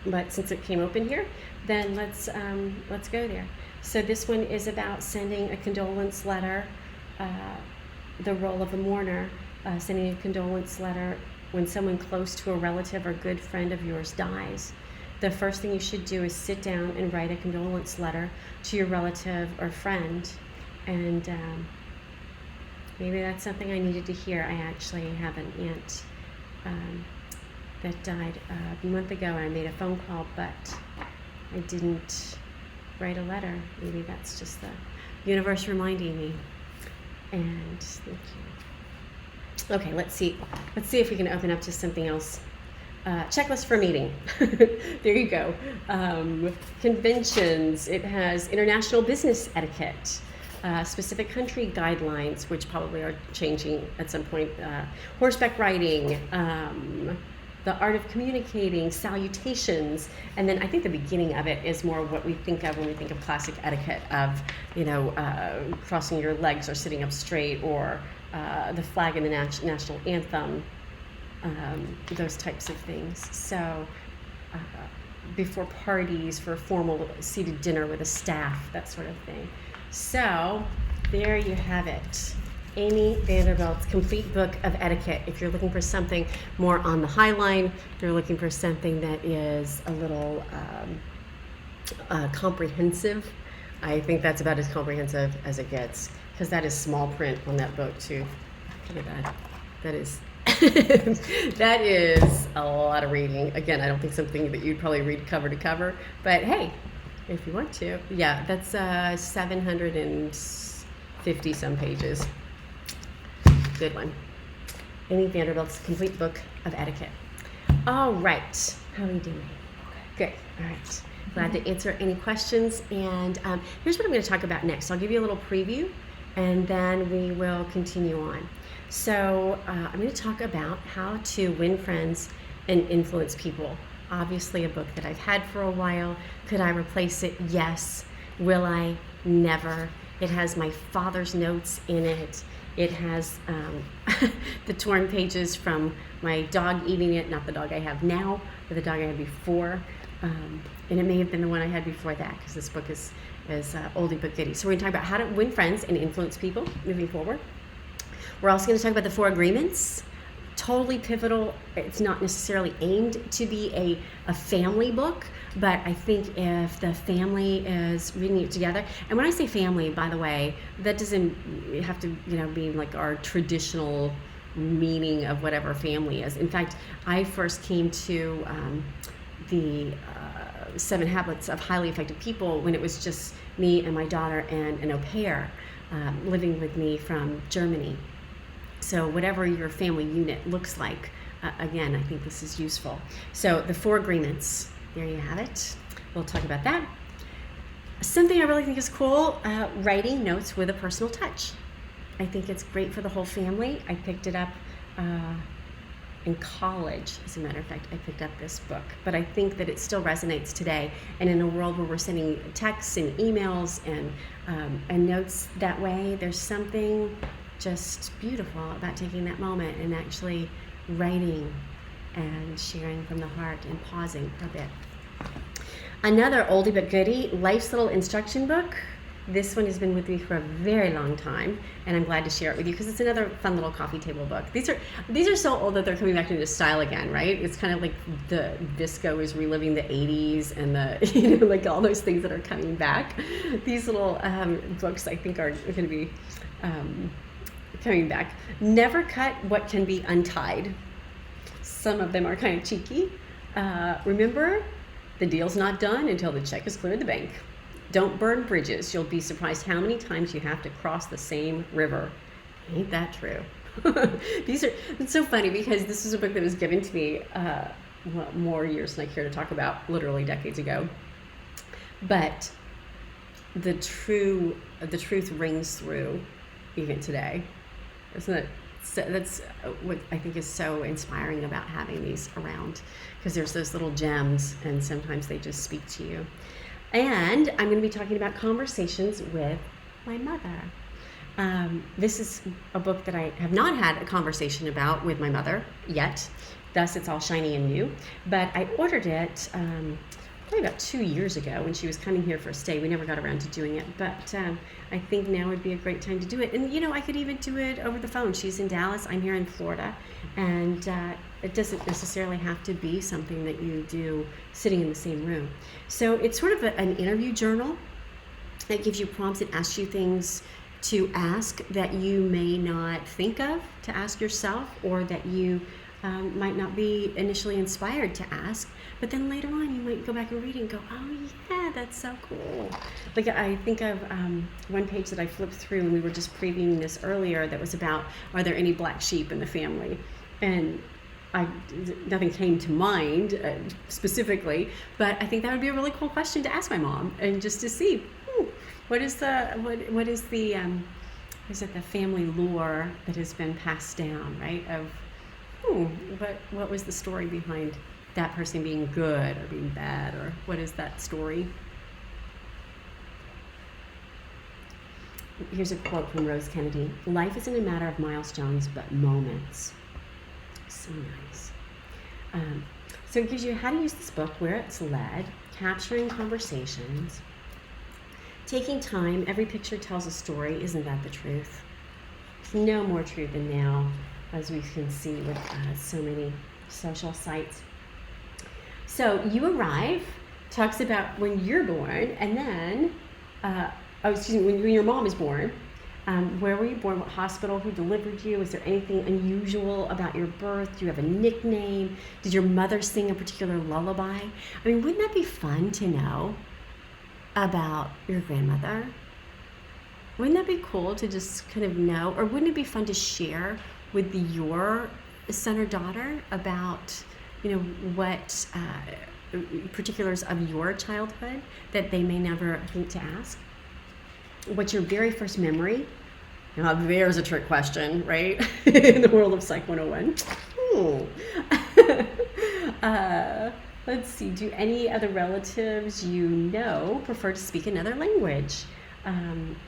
[SPEAKER 1] But since it came open here, then let's go there. So this one is about sending a condolence letter, the role of a mourner, sending a condolence letter when someone close to a relative or good friend of yours dies. The first thing you should do is sit down and write a condolence letter to your relative or friend. And maybe that's something I needed to hear. I actually have an aunt that died a month ago, and I made a phone call, but I didn't write a letter. Maybe that's just the universe reminding me. And thank you. Okay, let's see if we can open up to something else. Checklist for meeting. There you go. Conventions. It has international business etiquette. Specific country guidelines, which probably are changing at some point. Horseback riding. The art of communicating, salutations, and then I think the beginning of it is more what we think of when we think of classic etiquette of, crossing your legs or sitting up straight, or the flag and the national anthem, those types of things. So before parties, for a formal seated dinner with a staff, that sort of thing. So there you have it. Amy Vanderbilt's Complete Book of Etiquette. If you're looking for something more on the high line, you're looking for something that is a little comprehensive. I think that's about as comprehensive as it gets, because that is small print on that book too. Look at that. That is that is a lot of reading. Again, I don't think something that you'd probably read cover to cover, but hey, if you want to. Yeah, that's 750 some pages. Good one. Amy Vanderbilt's Complete Book of Etiquette. All right. How are we doing? Good. All right. Glad to answer any questions. And here's what I'm going to talk about next. I'll give you a little preview, and then we will continue on. So I'm going to talk about how to win friends and influence people. Obviously, a book that I've had for a while. Could I replace it? Yes. Will I? Never. It has my father's notes in it. It has the torn pages from my dog eating it, not the dog I have now, but the dog I had before. And it may have been the one I had before that, because this book is oldie but goodie. So we're going to talk about how to win friends and influence people moving forward. We're also going to talk about the 4 agreements. Totally pivotal. It's not necessarily aimed to be a family book, but I think if the family is reading it together, and when I say family, by the way, that doesn't have to be like our traditional meaning of whatever family is. In fact, I first came to the 7 Habits of Highly Effective People when it was just me and my daughter and an au pair living with me from Germany. So whatever your family unit looks like, again, I think this is useful. So the 4 agreements, there you have it. We'll talk about that. Something I really think is cool, writing notes with a personal touch. I think it's great for the whole family. I picked it up in college. As a matter of fact, I picked up this book, but I think that it still resonates today. And in a world where we're sending texts and emails and notes that way, there's something just beautiful about taking that moment and actually writing and sharing from the heart and pausing for a bit. Another oldie but goodie, Life's Little Instruction Book. This one has been with me for a very long time, and I'm glad to share it with you because it's another fun little coffee table book. These are so old that they're coming back into style again, right? It's kind of like the Visco is reliving the 80s and the like all those things that are coming back. These little books I think are going to be coming back. Never cut what can be untied. Some of them are kind of cheeky. Remember, the deal's not done until the check is cleared the bank. Don't burn bridges. You'll be surprised how many times you have to cross the same river. Ain't that true? It's so funny because this is a book that was given to me more years than I care to talk about, literally decades ago. But the truth rings through even today. Isn't it? So that's what I think is so inspiring about having these around, because there's those little gems and sometimes they just speak to you. And I'm going to be talking about conversations with my mother. This is a book that I have not had a conversation about with my mother yet, thus it's all shiny and new. But I ordered it probably about 2 years ago when she was coming here for a stay. We never got around to doing it, but I think now would be a great time to do it. And I could even do it over the phone. She's in Dallas, I'm here in Florida, and it doesn't necessarily have to be something that you do sitting in the same room. So it's sort of an interview journal that gives you prompts and asks you things to ask that you may not think of to ask yourself, or that you might not be initially inspired to ask, but then later on you might go back and read it and go, oh yeah, that's so cool. Like I think of one page that I flipped through, and we were just previewing this earlier, that was about, are there any black sheep in the family? And nothing came to mind specifically, but I think that would be a really cool question to ask my mom, and just to see what is the family lore that has been passed down, right? Of what was the story behind that person being good or being bad, or what is that story? Here's a quote from Rose Kennedy: "Life isn't a matter of milestones, but moments." So nice. So it gives you how to use this book, where it's led, capturing conversations, taking time. Every picture tells a story. Isn't that the truth? There's no more true than now, as we can see with so many social sites. So you arrive, talks about when you're born, and then, when your mom is born. Where were you born? What hospital? Who delivered you? Was there anything unusual about your birth? Do you have a nickname? Did your mother sing a particular lullaby? I mean, wouldn't that be fun to know about your grandmother? Wouldn't that be cool to just kind of know? Or wouldn't it be fun to share with your son or daughter about, what particulars of your childhood that they may never think to ask? What's your very first memory? Now, there's a trick question, right? In the world of Psych 101. Let's see. Do any other relatives prefer to speak another language?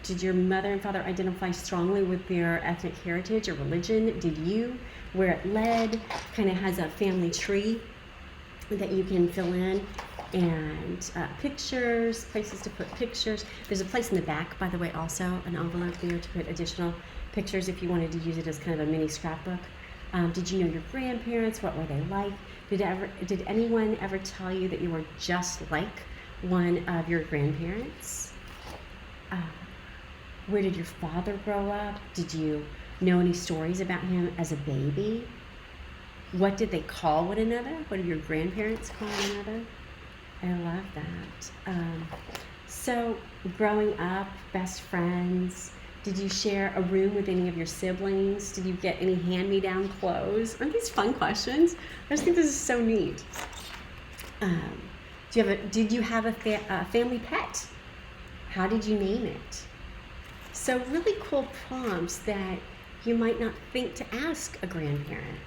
[SPEAKER 1] Did your mother and father identify strongly with their ethnic heritage or religion? Did you? Where it led? Kind of has a family tree that you can fill in. And pictures, places to put pictures. There's a place in the back, by the way, also an envelope there to put additional pictures if you wanted to use it as kind of a mini scrapbook. Did you know your grandparents? What were they like? Did anyone ever tell you that you were just like one of your grandparents? Where did your father grow up? Did you know any stories about him as a baby? What did they call one another? What did your grandparents call one another? I love that. So growing up, best friends, Did you share a room with any of your siblings? Did you get any hand-me-down clothes? Aren't these fun questions? I just think this is so neat. Did you have a family pet? How did you name it? So really cool prompts that you might not think to ask a grandparent.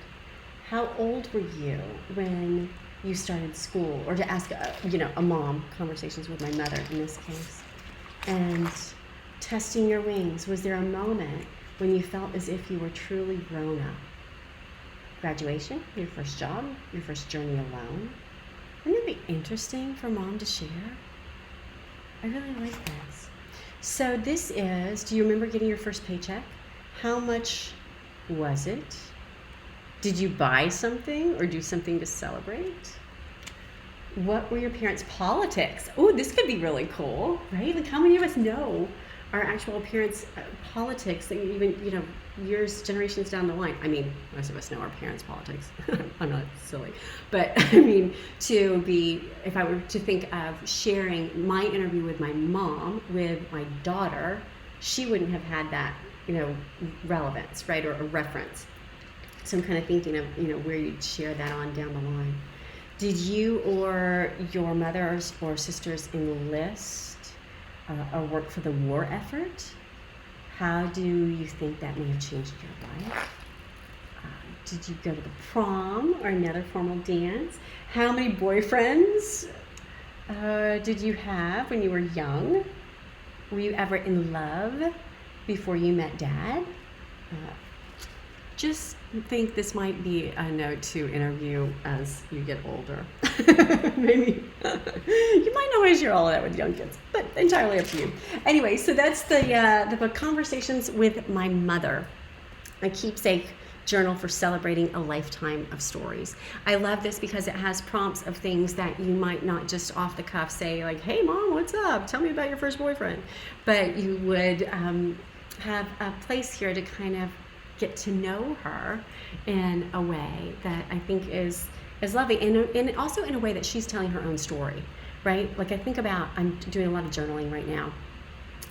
[SPEAKER 1] How old were you when you started school? Or to ask a mom, conversations with my mother in this case. And testing your wings, was there a moment when you felt as if you were truly grown up? Graduation, your first job, your first journey alone. Wouldn't it be interesting for mom to share? I really like this. So this is, do you remember getting your first paycheck? How much was it? Did you buy something or do something to celebrate? What were your parents' politics? Oh, this could be really cool, right? Like how many of us know our actual parents' politics, that even, years, generations down the line. I mean, most of us know our parents' politics. I'm not silly. But I mean, if I were to think of sharing my interview with my mom with my daughter, she wouldn't have had that, relevance, right, or a reference. So I'm kind of thinking of, where you'd share that on down the line. Did you or your mother or sisters enlist or work for the war effort? How do you think that may have changed your life? Did you go to the prom or another formal dance? How many boyfriends did you have when you were young? Were you ever in love before you met Dad? Just think this might be a note to interview as you get older. Maybe you might not want to share all of that with young kids, but entirely up to you. Anyway, so that's the book Conversations with My Mother, a keepsake journal for celebrating a lifetime of stories. I love this because it has prompts of things that you might not just off the cuff say like, hey mom, what's up? Tell me about your first boyfriend. But you would have a place here to kind of get to know her in a way that I think is lovely, and also in a way that she's telling her own story, right? Like I think about, I'm doing a lot of journaling right now,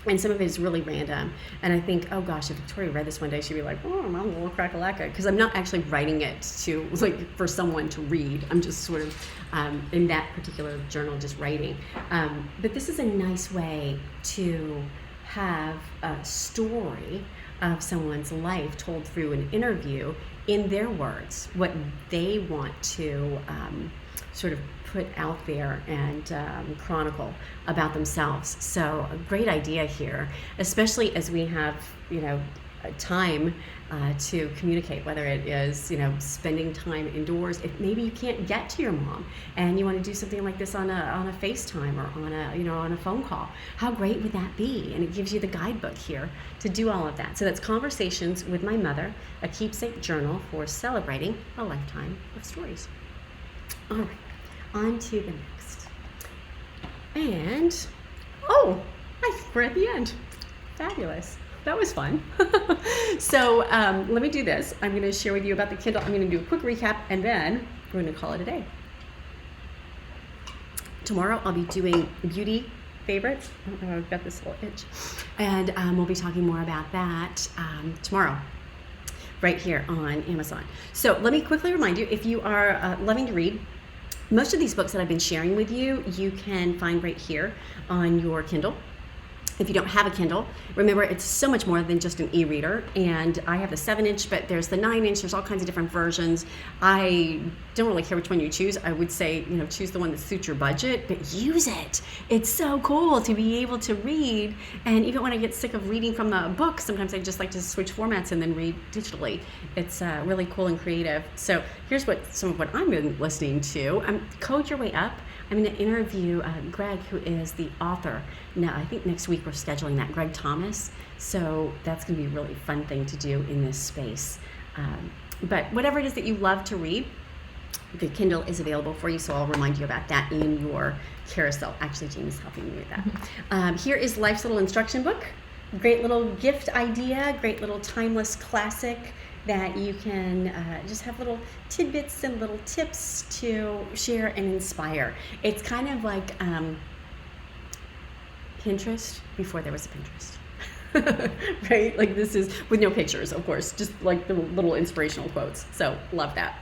[SPEAKER 1] and some of it is really random, and I think, oh gosh, if Victoria read this one day, she'd be like, oh, I'm a little crack-a-lacka, because I'm not actually writing it to, like, for someone to read. I'm just sort of, in that particular journal, just writing. But this is a nice way to have a story of someone's life told through an interview in their words, what they want to sort of put out there and chronicle about themselves. So a great idea here, especially as we have, time to communicate, whether it is, spending time indoors. If maybe you can't get to your mom and you want to do something like this on a FaceTime or on a phone call, how great would that be? And it gives you the guidebook here to do all of that. So that's Conversations with My Mother, a keepsake journal for celebrating a lifetime of stories. All right, on to the next. And, I think we're at the end. Fabulous. That was fun. So let me do this. I'm going to share with you about the Kindle. I'm going to do a quick recap, and then we're going to call it a day. Tomorrow I'll be doing beauty favorites. I don't know, I've got this little itch. And we'll be talking more about that tomorrow, right here on Amazon. So let me quickly remind you, if you are loving to read, most of these books that I've been sharing with you, you can find right here on your Kindle. If you don't have a Kindle, remember it's so much more than just an e-reader, and I have the 7-inch, but there's the 9-inch, there's all kinds of different versions. I don't really care which one you choose. I would say, choose the one that suits your budget, but use it. It's so cool to be able to read, and even when I get sick of reading from the book, sometimes I just like to switch formats and then read digitally. It's really cool and creative. So here's some of what I've been listening to. Code Your Way Up. I'm going to interview Greg, who is the author. Now, I think next week we're scheduling that, Greg Thomas. So that's going to be a really fun thing to do in this space. But whatever it is that you love to read, the Kindle is available for you, so I'll remind you about that in your carousel. Actually, Jamie's helping me with that. Here is Life's Little Instruction Book. Great little gift idea, great little timeless classic that you can just have little tidbits and little tips to share and inspire. It's kind of like Pinterest before there was a Pinterest. right? Like this is with no pictures, of course, just like the little inspirational quotes. So love that.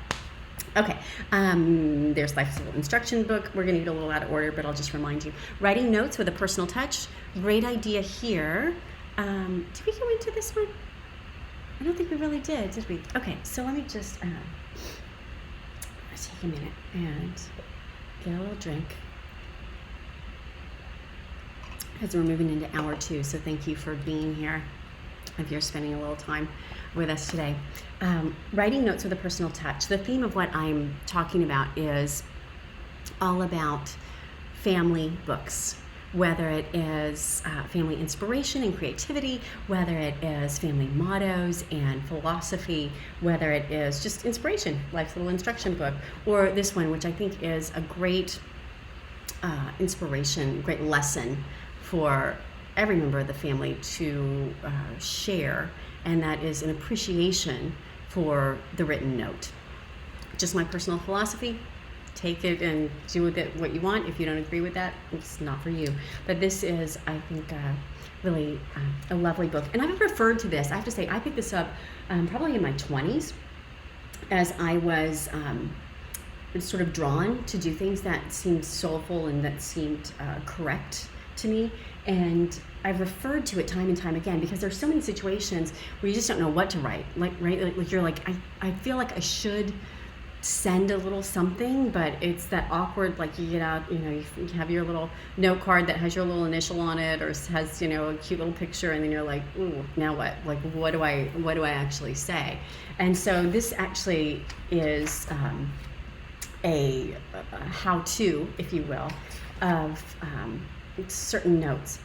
[SPEAKER 1] Okay, there's Life's Little Instruction Book. We're going to get a little out of order, but I'll just remind you. Writing Notes with a Personal Touch. Great idea here. Did we go into this one? I don't think we really did we? Okay, so let me just take a minute and get a little drink. Because we're moving into hour 2, so thank you for being here if you're spending a little time with us today. Writing Notes with a Personal Touch. The theme of what I'm talking about is all about family books, whether it is family inspiration and creativity, whether it is family mottos and philosophy, whether it is just inspiration, Life's Little Instruction Book, or this one, which I think is a great inspiration, great lesson for every member of the family to share, and that is an appreciation for the written note. Just my personal philosophy. Take it and do with it what you want. If you don't agree with that, it's not for you. But this is, I think, really a lovely book. And I've referred to this. I have to say, I picked this up probably in my 20s as I was sort of drawn to do things that seemed soulful and that seemed correct to me. And I've referred to it time and time again because there's so many situations where you just don't know what to write. Like you're like, I feel like I should send a little something, but it's that awkward, like you get out, you have your little note card that has your little initial on it or has, a cute little picture, and then you're like, ooh, now what? Like, what do I actually say? And so this actually is a how-to, if you will, of certain notes,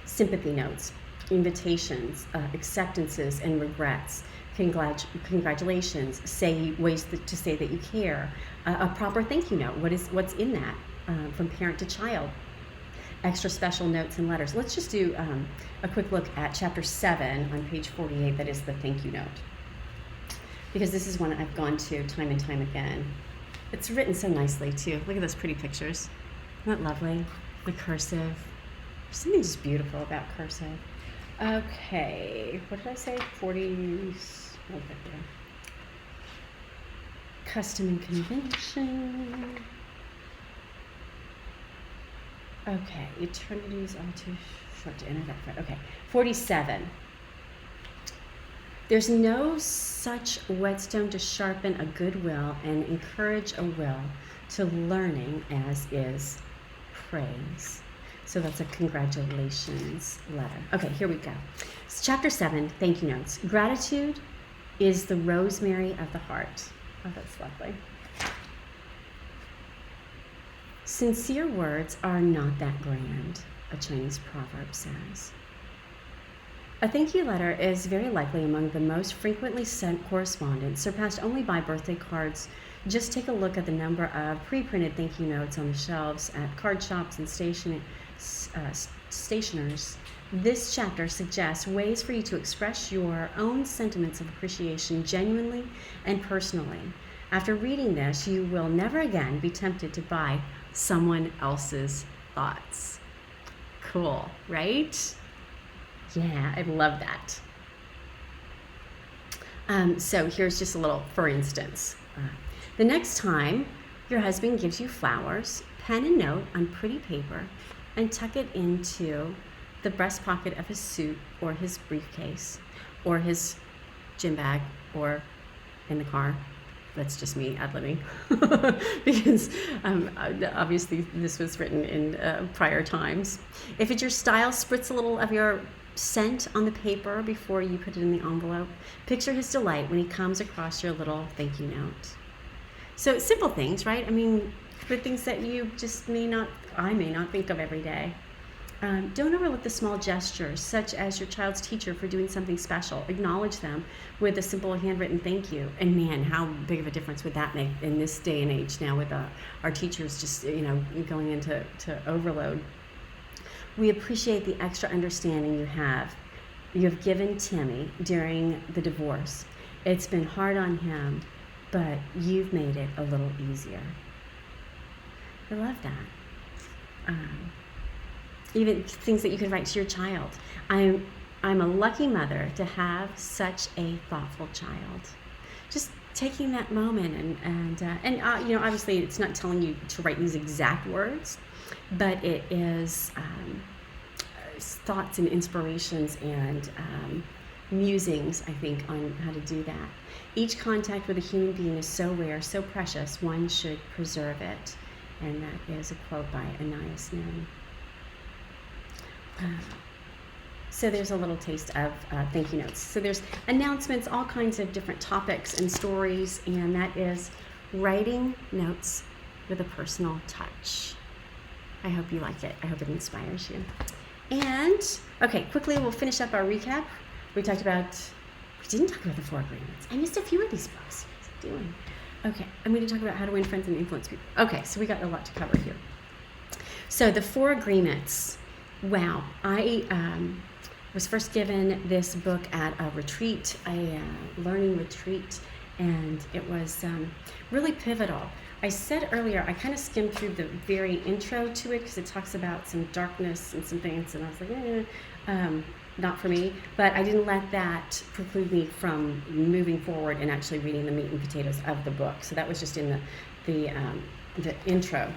[SPEAKER 1] sympathy notes, invitations, acceptances, and regrets. Congratulations, ways to say that you care, a proper thank you note. What's in that from parent to child? Extra special notes and letters. Let's just do a quick look at chapter 7 on page 48. That is the thank you note, because this is one I've gone to time and time again. It's written so nicely too. Look at those pretty pictures. Isn't that lovely? The cursive. There's something just beautiful about cursive. Okay, what did I say? 40. Okay, yeah. Custom and convention. Okay, eternities are too short to enter that front. Okay, 47. There's no such whetstone to sharpen a good will and encourage a will to learning as is praise. So that's a congratulations letter. Okay, here we go. It's chapter 7, thank you notes. Gratitude is the rosemary of the heart. Oh, that's lovely. Sincere words are not that grand, a Chinese proverb says. A thank you letter is very likely among the most frequently sent correspondence, surpassed only by birthday cards. Just take a look at the number of pre-printed thank you notes on the shelves at card shops and stationers. This chapter suggests ways for you to express your own sentiments of appreciation genuinely and personally. After reading this, you will never again be tempted to buy someone else's thoughts. Cool, right? Yeah, I love that. So here's just a little, for instance. The next time your husband gives you flowers, pen a note on pretty paper and tuck it into the breast pocket of his suit or his briefcase or his gym bag or in the car. That's just me ad-libbing because obviously this was written in prior times. If it's your style, spritz a little of your scent on the paper before you put it in the envelope. Picture his delight when he comes across your little thank you note. So simple things, right? I mean, the things that you just I may not think of every day. Don't overlook the small gestures, such as your child's teacher for doing something special. Acknowledge them with a simple handwritten thank you. And man, how big of a difference would that make in this day and age now with our teachers just going into overload. We appreciate the extra understanding you have given Timmy during the divorce. It's been hard on him, but you've made it a little easier. I love that. Even things that you could write to your child. I'm I'm a lucky mother to have such a thoughtful child. Just taking that moment and obviously it's not telling you to write these exact words, but it is thoughts and inspirations and musings, I think, on how to do that. Each contact with a human being is so rare, so precious, one should preserve it. And that is a quote by Anais Nin. So there's a little taste of thank you notes. So there's announcements, all kinds of different topics and stories, and that is writing notes with a personal touch. I hope you like it. I hope it inspires you. And, okay, quickly we'll finish up our recap. We didn't talk about the 4 agreements. I missed a few of these books. What's it doing? Okay, I'm going to talk about how to win friends and influence people. Okay, so we got a lot to cover here. So the 4 agreements. Wow, I was first given this book at a retreat, a learning retreat, and it was really pivotal. I said earlier, I kind of skimmed through the very intro to it because it talks about some darkness and some things, and I was like, not for me, but I didn't let that preclude me from moving forward and actually reading the meat and potatoes of the book. So that was just in the intro.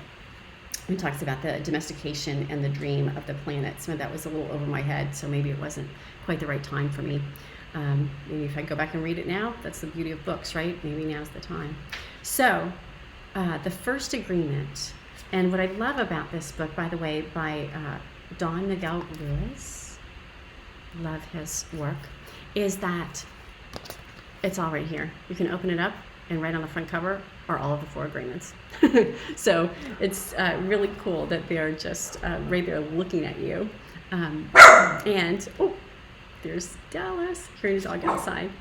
[SPEAKER 1] It talks about the domestication and the dream of the planet. So that was a little over my head, so maybe it wasn't quite the right time for me. Maybe if I go back and read it now, that's the beauty of books, right? Maybe now's the time. So the first agreement, and what I love about this book, by the way, by Don Miguel Ruiz, love his work, is that it's all right here. You can open it up, and right on the front cover are all of the 4 agreements. So it's really cool that they're just right there looking at you. And, oh, there's Dallas, hearing his dog outside.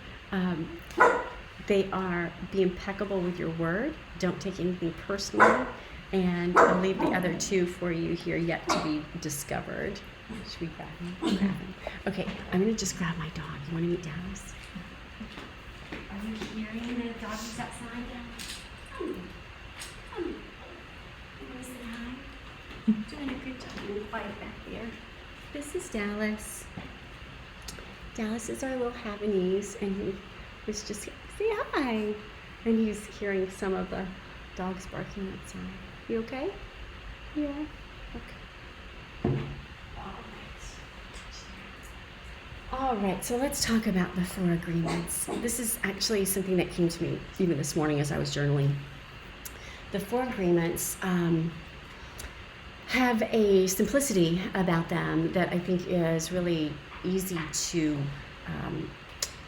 [SPEAKER 1] They are, be impeccable with your word, don't take anything personally, and I'll leave the other 2 for you here yet to be discovered. Should we grab him? Okay, I'm going to just grab my dog. You want to meet Dallas? Are you hearing the doggies outside, Dallas? Come. You want to say hi? Doing a good job being quiet back there. This is Dallas. Dallas is our little Havanese, and he was just say hi. And he's hearing some of the dogs barking outside. You okay? Yeah? Okay. All right, so let's talk about the 4 agreements. This is actually something that came to me even this morning as I was journaling. The 4 agreements have a simplicity about them that I think is really easy to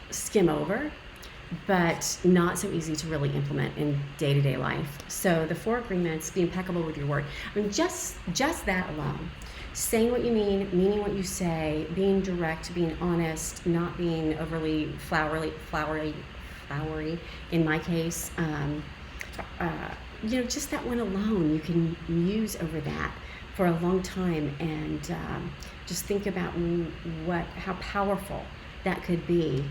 [SPEAKER 1] skim over, but not so easy to really implement in day-to-day life. So the 4 agreements, be impeccable with your word. I mean, just that alone. Saying what you mean, meaning what you say, being direct, being honest, not being overly flowery. In my case, just that one alone, you can muse over that for a long time, and just think about how powerful that could be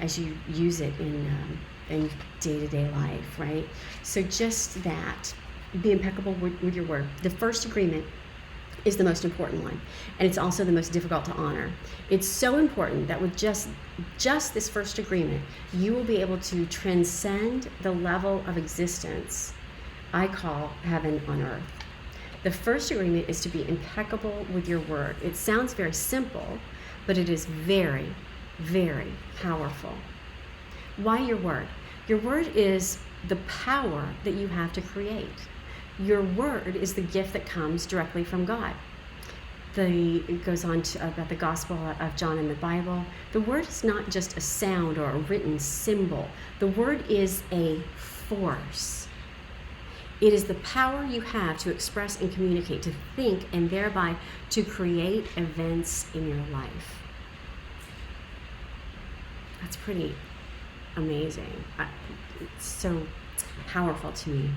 [SPEAKER 1] as you use it in day-to-day life, right? So just that, be impeccable with your word. The first agreement is the most important one, and it's also the most difficult to honor. It's so important that with just this first agreement, you will be able to transcend the level of existence I call heaven on earth. The first agreement is to be impeccable with your word. It sounds very simple, but it is very, very powerful. Why your word? Your word is the power that you have to create. Your word is the gift that comes directly from God. It goes on about the Gospel of John in the Bible. The word is not just a sound or a written symbol. The word is a force. It is the power you have to express and communicate, to think, and thereby to create events in your life. That's pretty amazing. It's so powerful to me.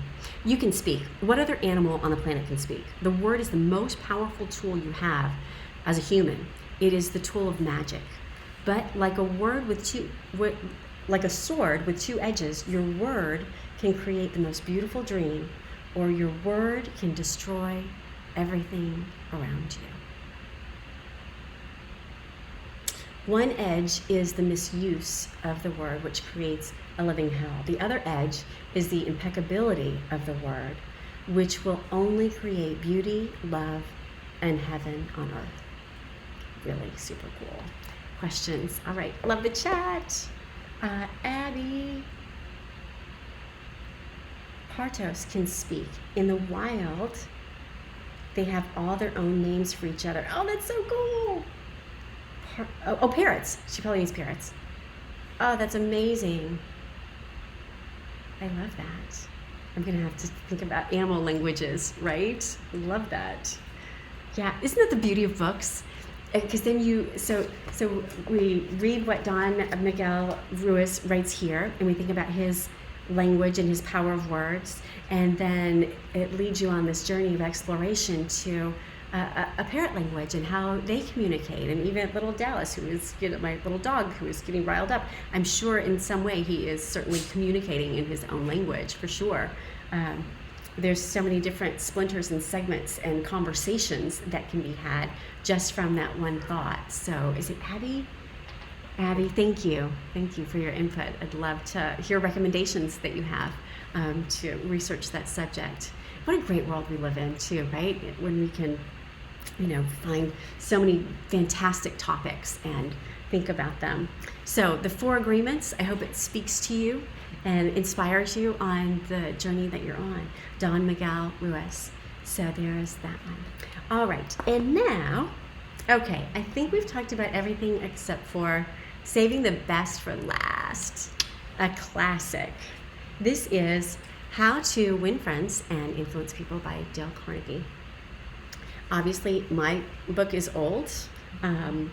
[SPEAKER 1] You can speak. What other animal on the planet can speak? The word is the most powerful tool you have as a human. It is the tool of magic. But like a sword with 2 edges, your word can create the most beautiful dream, or your word can destroy everything around you. One edge is the misuse of the word, which creates a living hell. The other edge is the impeccability of the word, which will only create beauty, love, and heaven on earth. Really super cool. Questions? All right, love the chat. Abby. Partos can speak. In the wild, they have all their own names for each other. Oh, that's so cool. Parrots. She probably means parrots. Oh, that's amazing. I love that. I'm going to have to think about animal languages, right? Love that. Yeah, isn't that the beauty of books? Because then so we read what Don Miguel Ruiz writes here, and we think about his language and his power of words, and then it leads you on this journey of exploration to a parrot language and how they communicate. And even little Dallas, who is my little dog, who is getting riled up, I'm sure in some way he is certainly communicating in his own language, for sure. There's so many different splinters and segments and conversations that can be had just from that one thought. So is it Abby? Abby, thank you. Thank you for your input. I'd love to hear recommendations that you have to research that subject. What a great world we live in too, right? When we can, find so many fantastic topics and think about them. So the 4 agreements, I hope it speaks to you and inspires you on the journey that you're on. Don Miguel Ruiz. So there is that one. All right, and now, okay, I think we've talked about everything except for saving the best for last. A classic. This is How to Win Friends and Influence People by Dale Carnegie. Obviously, my book is old, and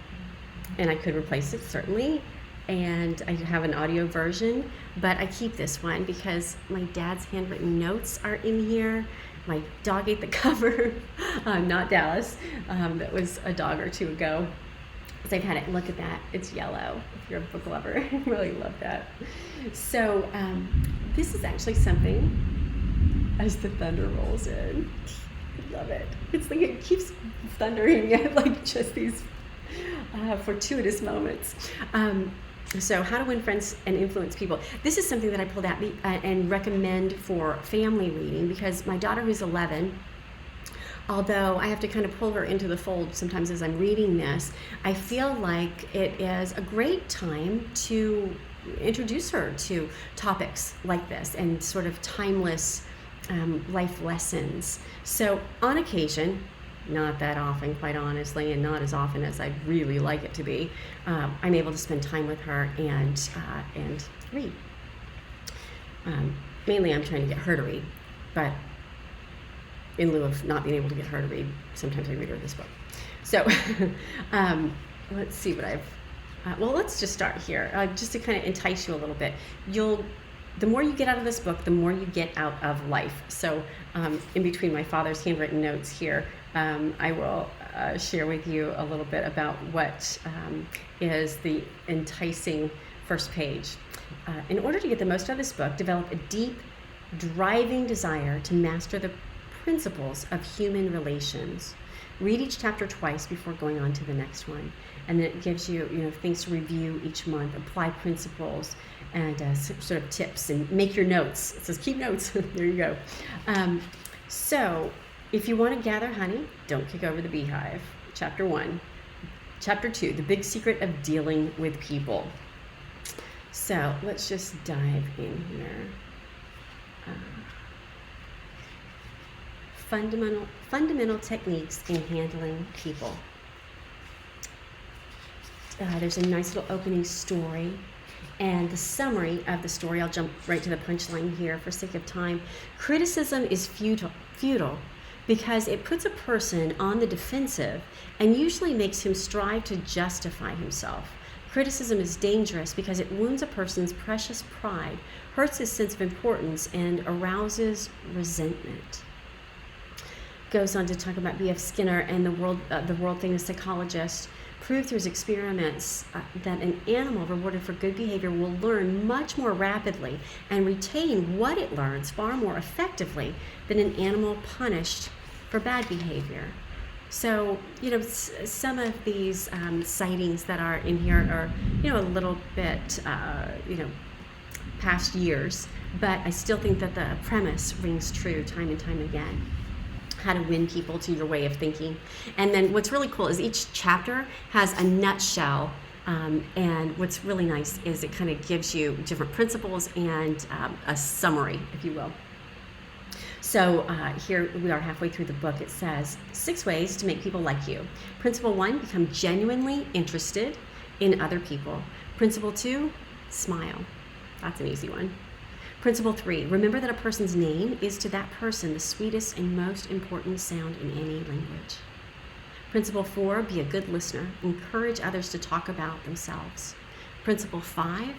[SPEAKER 1] I could replace it, certainly. And I have an audio version, but I keep this one because my dad's handwritten notes are in here. My dog ate the cover, not Dallas. That was a dog or two ago. So I've had it. Look at that. It's yellow. If you're a book lover, I really love that. So this is actually something as the thunder rolls in. I love it. It's like it keeps thundering at like just these fortuitous moments. So How to Win Friends and Influence People. This is something that I pulled out and recommend for family reading because my daughter, who's 11, although I have to kind of pull her into the fold sometimes as I'm reading this, I feel like it is a great time to introduce her to topics like this and sort of timeless life lessons. So on occasion, not that often, quite honestly, and not as often as I'd really like it to be, I'm able to spend time with her and read. Mainly I'm trying to get her to read, but in lieu of not being able to get her to read, sometimes I read her this book. So let's see what I've, well, let's just start here, just to kind of entice you a little bit. The more you get out of this book, the more you get out of life. So in between my father's handwritten notes here, I will share with you a little bit about what is the enticing first page. In order to get the most out of this book, develop a deep, driving desire to master the principles of human relations. Read each chapter twice before going on to the next one. And then it gives you, things to review each month, apply principles, and sort of tips, and make your notes. It says keep notes. There you go. So if you want to gather honey, don't kick over the beehive. Chapter 1. Chapter 2, the big secret of dealing with people. So let's just dive in here. Fundamental techniques in handling people. There's a nice little opening story. And the summary of the story, I'll jump right to the punchline here for sake of time. Criticism is futile because it puts a person on the defensive and usually makes him strive to justify himself. Criticism is dangerous because it wounds a person's precious pride, hurts his sense of importance, and arouses resentment. Goes on to talk about B.F. Skinner and the world-famous psychologist proved through his experiments that an animal rewarded for good behavior will learn much more rapidly and retain what it learns far more effectively than an animal punished for bad behavior. So, some of these sightings that are in here are, a little bit, past years, but I still think that the premise rings true time and time again. How to win people to your way of thinking. And then what's really cool is each chapter has a nutshell. And what's really nice is it kind of gives you different principles and a summary, if you will. So here we are halfway through the book. It says 6 ways to make people like you. Principle 1, become genuinely interested in other people. Principle 2, smile. That's an easy one. Principle 3, remember that a person's name is to that person the sweetest and most important sound in any language. Principle 4, be a good listener. Encourage others to talk about themselves. Principle 5,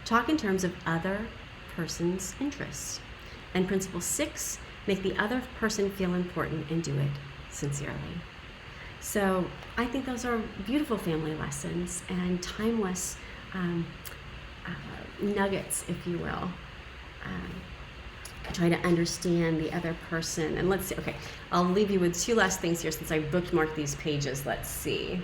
[SPEAKER 1] talk in terms of other person's interests. And principle 6, make the other person feel important and do it sincerely. So I think those are beautiful family lessons and timeless nuggets, if you will. Try to understand the other person. And let's see, okay, I'll leave you with 2 last things here since I bookmarked these pages. Let's see.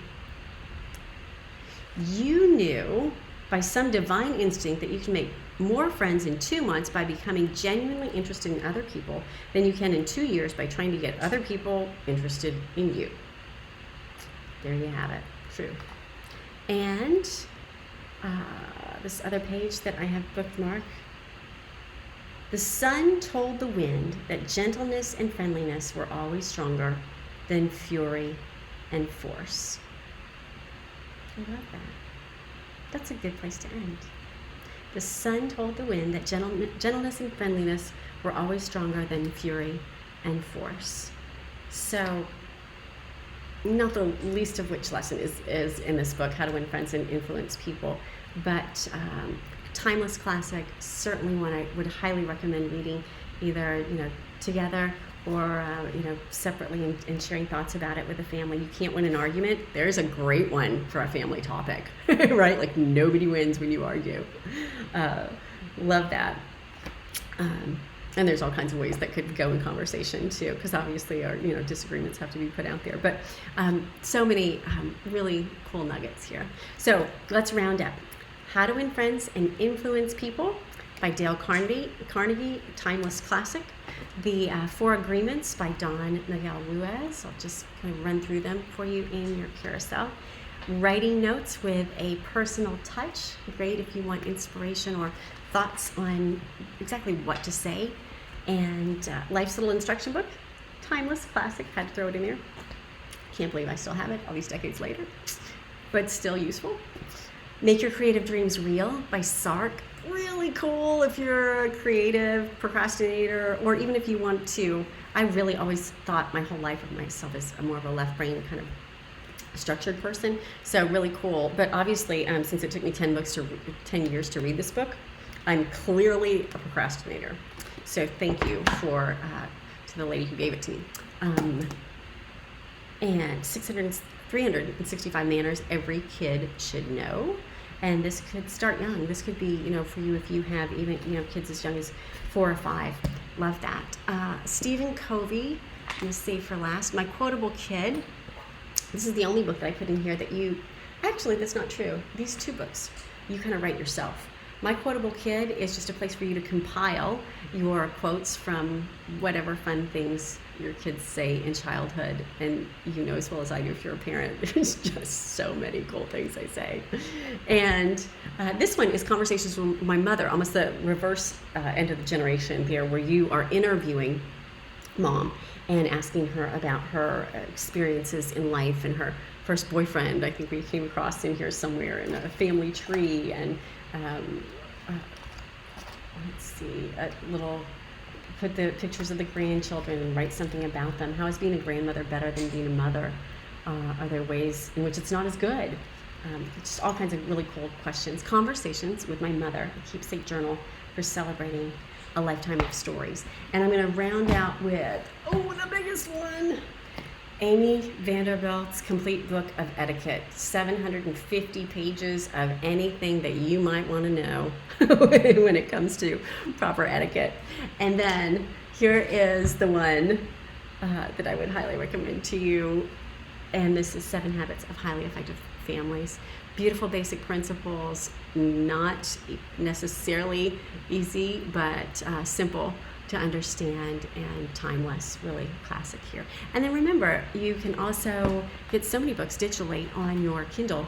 [SPEAKER 1] You knew by some divine instinct that you can make more friends in 2 months by becoming genuinely interested in other people than you can in 2 years by trying to get other people interested in you. There you have it. True. And this other page that I have bookmarked. The sun told the wind that gentleness and friendliness were always stronger than fury and force. I love that. That's a good place to end. The sun told the wind that gentleness and friendliness were always stronger than fury and force. So, not the least of which lesson is in this book, How to Win Friends and Influence People, but timeless classic, certainly one I would highly recommend reading, either together or separately and sharing thoughts about it with the family. You can't win an argument. There's a great one for a family topic, right? Like nobody wins when you argue. Love that. And there's all kinds of ways that could go in conversation too, because obviously our disagreements have to be put out there. But so many really cool nuggets here. So let's round up. How to Win Friends and Influence People by Dale Carnegie, timeless classic. The 4 Agreements by Don Miguel Ruiz. I'll just kind of run through them for you in your carousel. Writing Notes with a Personal Touch. Great if you want inspiration or thoughts on exactly what to say. And Life's Little Instruction Book. Timeless classic. Had to throw it in there. Can't believe I still have it all these decades later. But still useful. Make Your Creative Dreams Real by Sark. Really cool if you're a creative procrastinator, or even if you want to. I really always thought my whole life of myself as more of a left brain kind of structured person. So really cool. But obviously, since it took me 10 years to read this book, I'm clearly a procrastinator. So thank you to the lady who gave it to me. And 365 manners every kid should know. And this could start young. This could be, for you if you have even, kids as young as 4 or 5. Love that. Stephen Covey, I'm going to save for last. My Quotable Kid. This is the only book that I put in here that actually, that's not true. These 2 books, you kind of write yourself. My Quotable Kid is just a place for you to compile your quotes from whatever fun things your kids say in childhood. And as well as I do if you're a parent, there's just so many cool things they say. And this one is Conversations with My Mother, almost the reverse end of the generation there, where you are interviewing mom and asking her about her experiences in life and her first boyfriend. I think we came across in here somewhere in a family tree, and let's see, put the pictures of the grandchildren and write something about them. How is being a grandmother better than being a mother? Are there ways in which it's not as good? Just all kinds of really cool questions. Conversations with My Mother, a keepsake journal for celebrating a lifetime of stories. And I'm going to round out with, the biggest one, Amy Vanderbilt's Complete Book of Etiquette. 750 pages of anything that you might want to know when it comes to proper etiquette. And then here is the one that I would highly recommend to you. and this is 7 Habits of Highly Effective Families. Beautiful basic principles, not necessarily easy, but simple to understand and timeless. Really classic here. And then remember, you can also get so many books digitally on your Kindle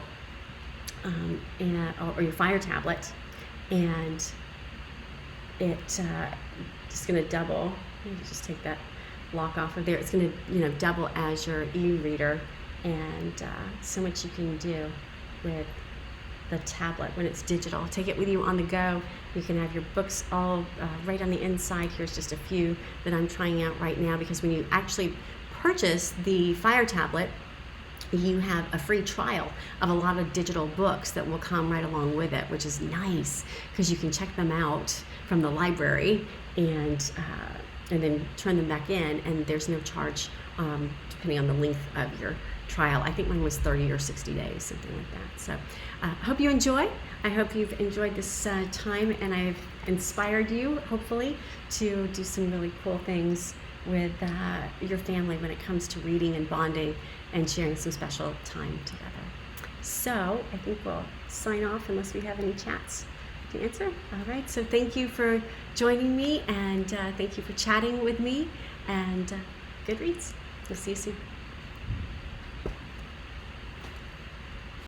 [SPEAKER 1] or your Fire tablet, and it's just going to double. Let me just take that lock off of there. It's going to double as your e-reader, and so much you can do with the tablet when it's digital. Take it with you on the go. You can have your books all right on the inside. Here's just a few that I'm trying out right now, because when you actually purchase the Fire tablet, you have a free trial of a lot of digital books that will come right along with it, which is nice because you can check them out from the library and then turn them back in, and there's no charge depending on the length of your trial. I think mine was 30 or 60 days, something like that. So hope you enjoy. I hope you've enjoyed this time, and I've inspired you, hopefully, to do some really cool things with your family when it comes to reading and bonding and sharing some special time together. So I think we'll sign off unless we have any chats to answer. All right, so thank you for joining me, and thank you for chatting with me, and good reads. We'll see you soon.